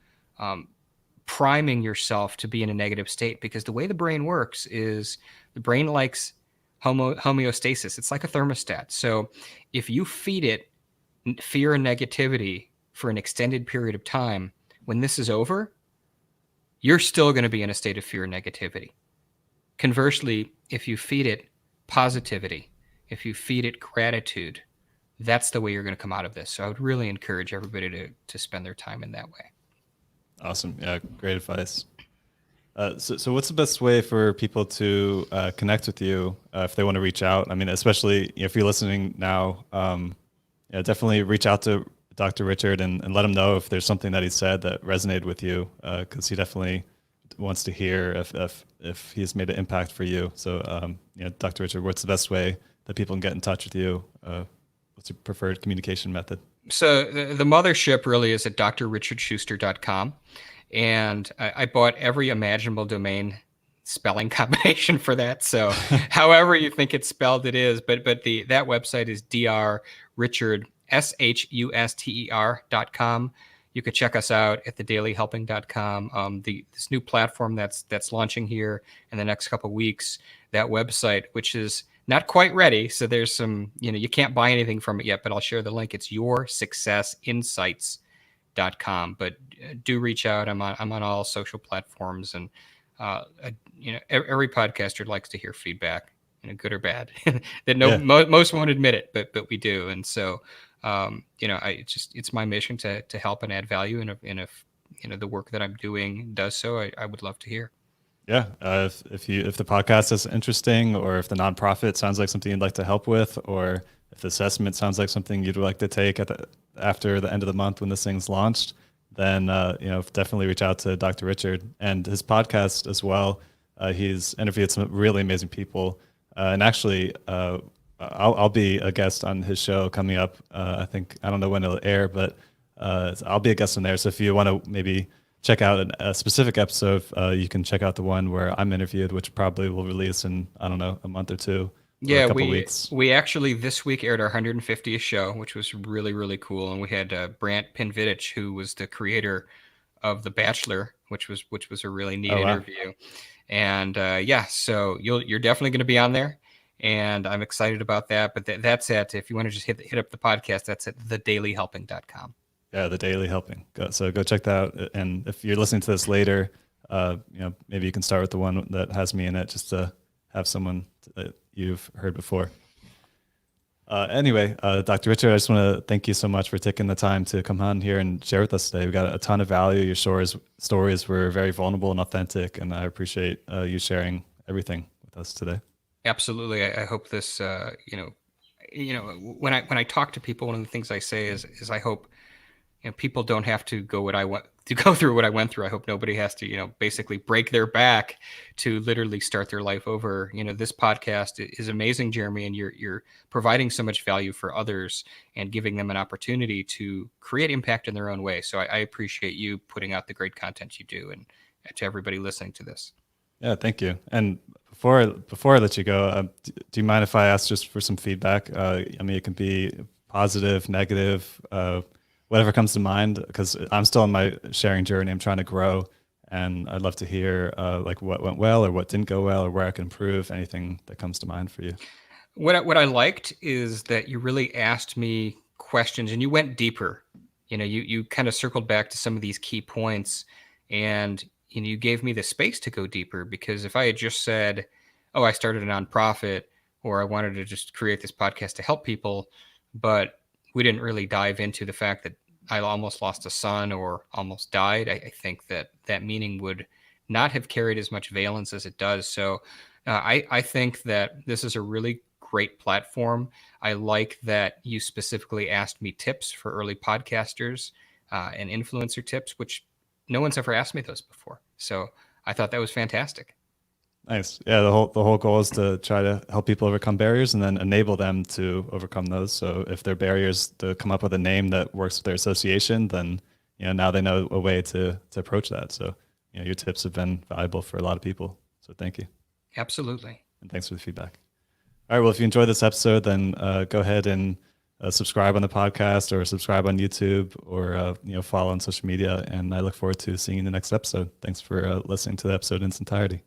priming yourself to be in a negative state. Because the way the brain works is the brain likes homeostasis. It's like a thermostat. So if you feed it fear and negativity for an extended period of time, when this is over, you're still going to be in a state of fear and negativity. Conversely, if you feed it positivity, if you feed it gratitude, that's the way you're going to come out of this. So I would really encourage everybody to spend their time in that way. Awesome. Yeah, great advice. So what's the best way for people to connect with you if they want to reach out? I mean, especially if you're listening now, definitely reach out to Dr. Richard and let him know if there's something that he said that resonated with you, because he definitely wants to hear if he's made an impact for you. So, Dr. Richard, what's the best way that people can get in touch with you? What's your preferred communication method? So the mothership really is at drrichardschuster.com. And I bought every imaginable domain spelling combination for that. So however you think it's spelled, it is. But that website is drrichardschuster.com. You could check us out at thedailyhelping.com. This new platform that's launching here in the next couple of weeks, that website, which is not quite ready. So there's some, you can't buy anything from it yet, but I'll share the link. It's yoursuccessinsights.com. But do reach out. I'm on all social platforms, and every podcaster likes to hear feedback, good or bad. That most won't admit it, but we do. And so it's my mission to help and add value. And if the work that I'm doing does so, I would love to hear. Yeah, if the podcast is interesting, or if the nonprofit sounds like something you'd like to help with, or if the assessment sounds like something you'd like to take after the end of the month when this thing's launched, then definitely reach out to Dr. Richard and his podcast as well. He's interviewed some really amazing people, and actually, I'll be a guest on his show coming up. I don't know when it'll air, but I'll be a guest on there. So if you want to maybe check out a specific episode, you can check out the one where I'm interviewed, which probably will release in, I don't know, a month or two, or a Yeah, couple weeks. we actually this week aired our 150th show, which was really really cool, and we had Brant Pinvidich, who was the creator of The Bachelor, which was a really neat Oh, wow. interview. And yeah, so you're definitely going to be on there, and I'm excited about that. But that's it. If you want to just hit up the podcast, that's at thedailyhelping.com. Yeah, the Daily Helping. So go check that out. And if you're listening to this later, maybe you can start with the one that has me in it, just to have someone that you've heard before. Anyway, Dr. Richard, I just want to thank you so much for taking the time to come on here and share with us today. We got a ton of value. Your stories were very vulnerable and authentic, and I appreciate you sharing everything with us today. Absolutely. I hope this, when I talk to people, one of the things I say is I hope people don't have to go through what I went through. I hope nobody has to, basically break their back to literally start their life over. This podcast is amazing, Jeremy, and you're providing so much value for others and giving them an opportunity to create impact in their own way. So I appreciate you putting out the great content you do, and to everybody listening to this. Yeah, thank you. And before I let you go, do you mind if I ask just for some feedback? It can be positive, negative, whatever comes to mind, because I'm still on my sharing journey. I'm trying to grow, and I'd love to hear like what went well or what didn't go well, or where I can improve. Anything that comes to mind for you. What I liked is that you really asked me questions and you went deeper. You kind of circled back to some of these key points, and you gave me the space to go deeper. Because if I had just said, "Oh, I started a nonprofit," or "I wanted to just create this podcast to help people," but we didn't really dive into the fact that I almost lost a son or almost died, I think that meaning would not have carried as much valence as it does. So I think that this is a really great platform. I like that you specifically asked me tips for early podcasters and influencer tips, which no one's ever asked me those before. So I thought that was fantastic. Nice. Yeah, the whole goal is to try to help people overcome barriers and then enable them to overcome those. So if their barriers to come up with a name that works with their association, then now they know a way to approach that. So your tips have been valuable for a lot of people. So thank you. Absolutely. And thanks for the feedback. All right. Well, if you enjoyed this episode, then go ahead and subscribe on the podcast, or subscribe on YouTube, or follow on social media. And I look forward to seeing you in the next episode. Thanks for listening to the episode in its entirety.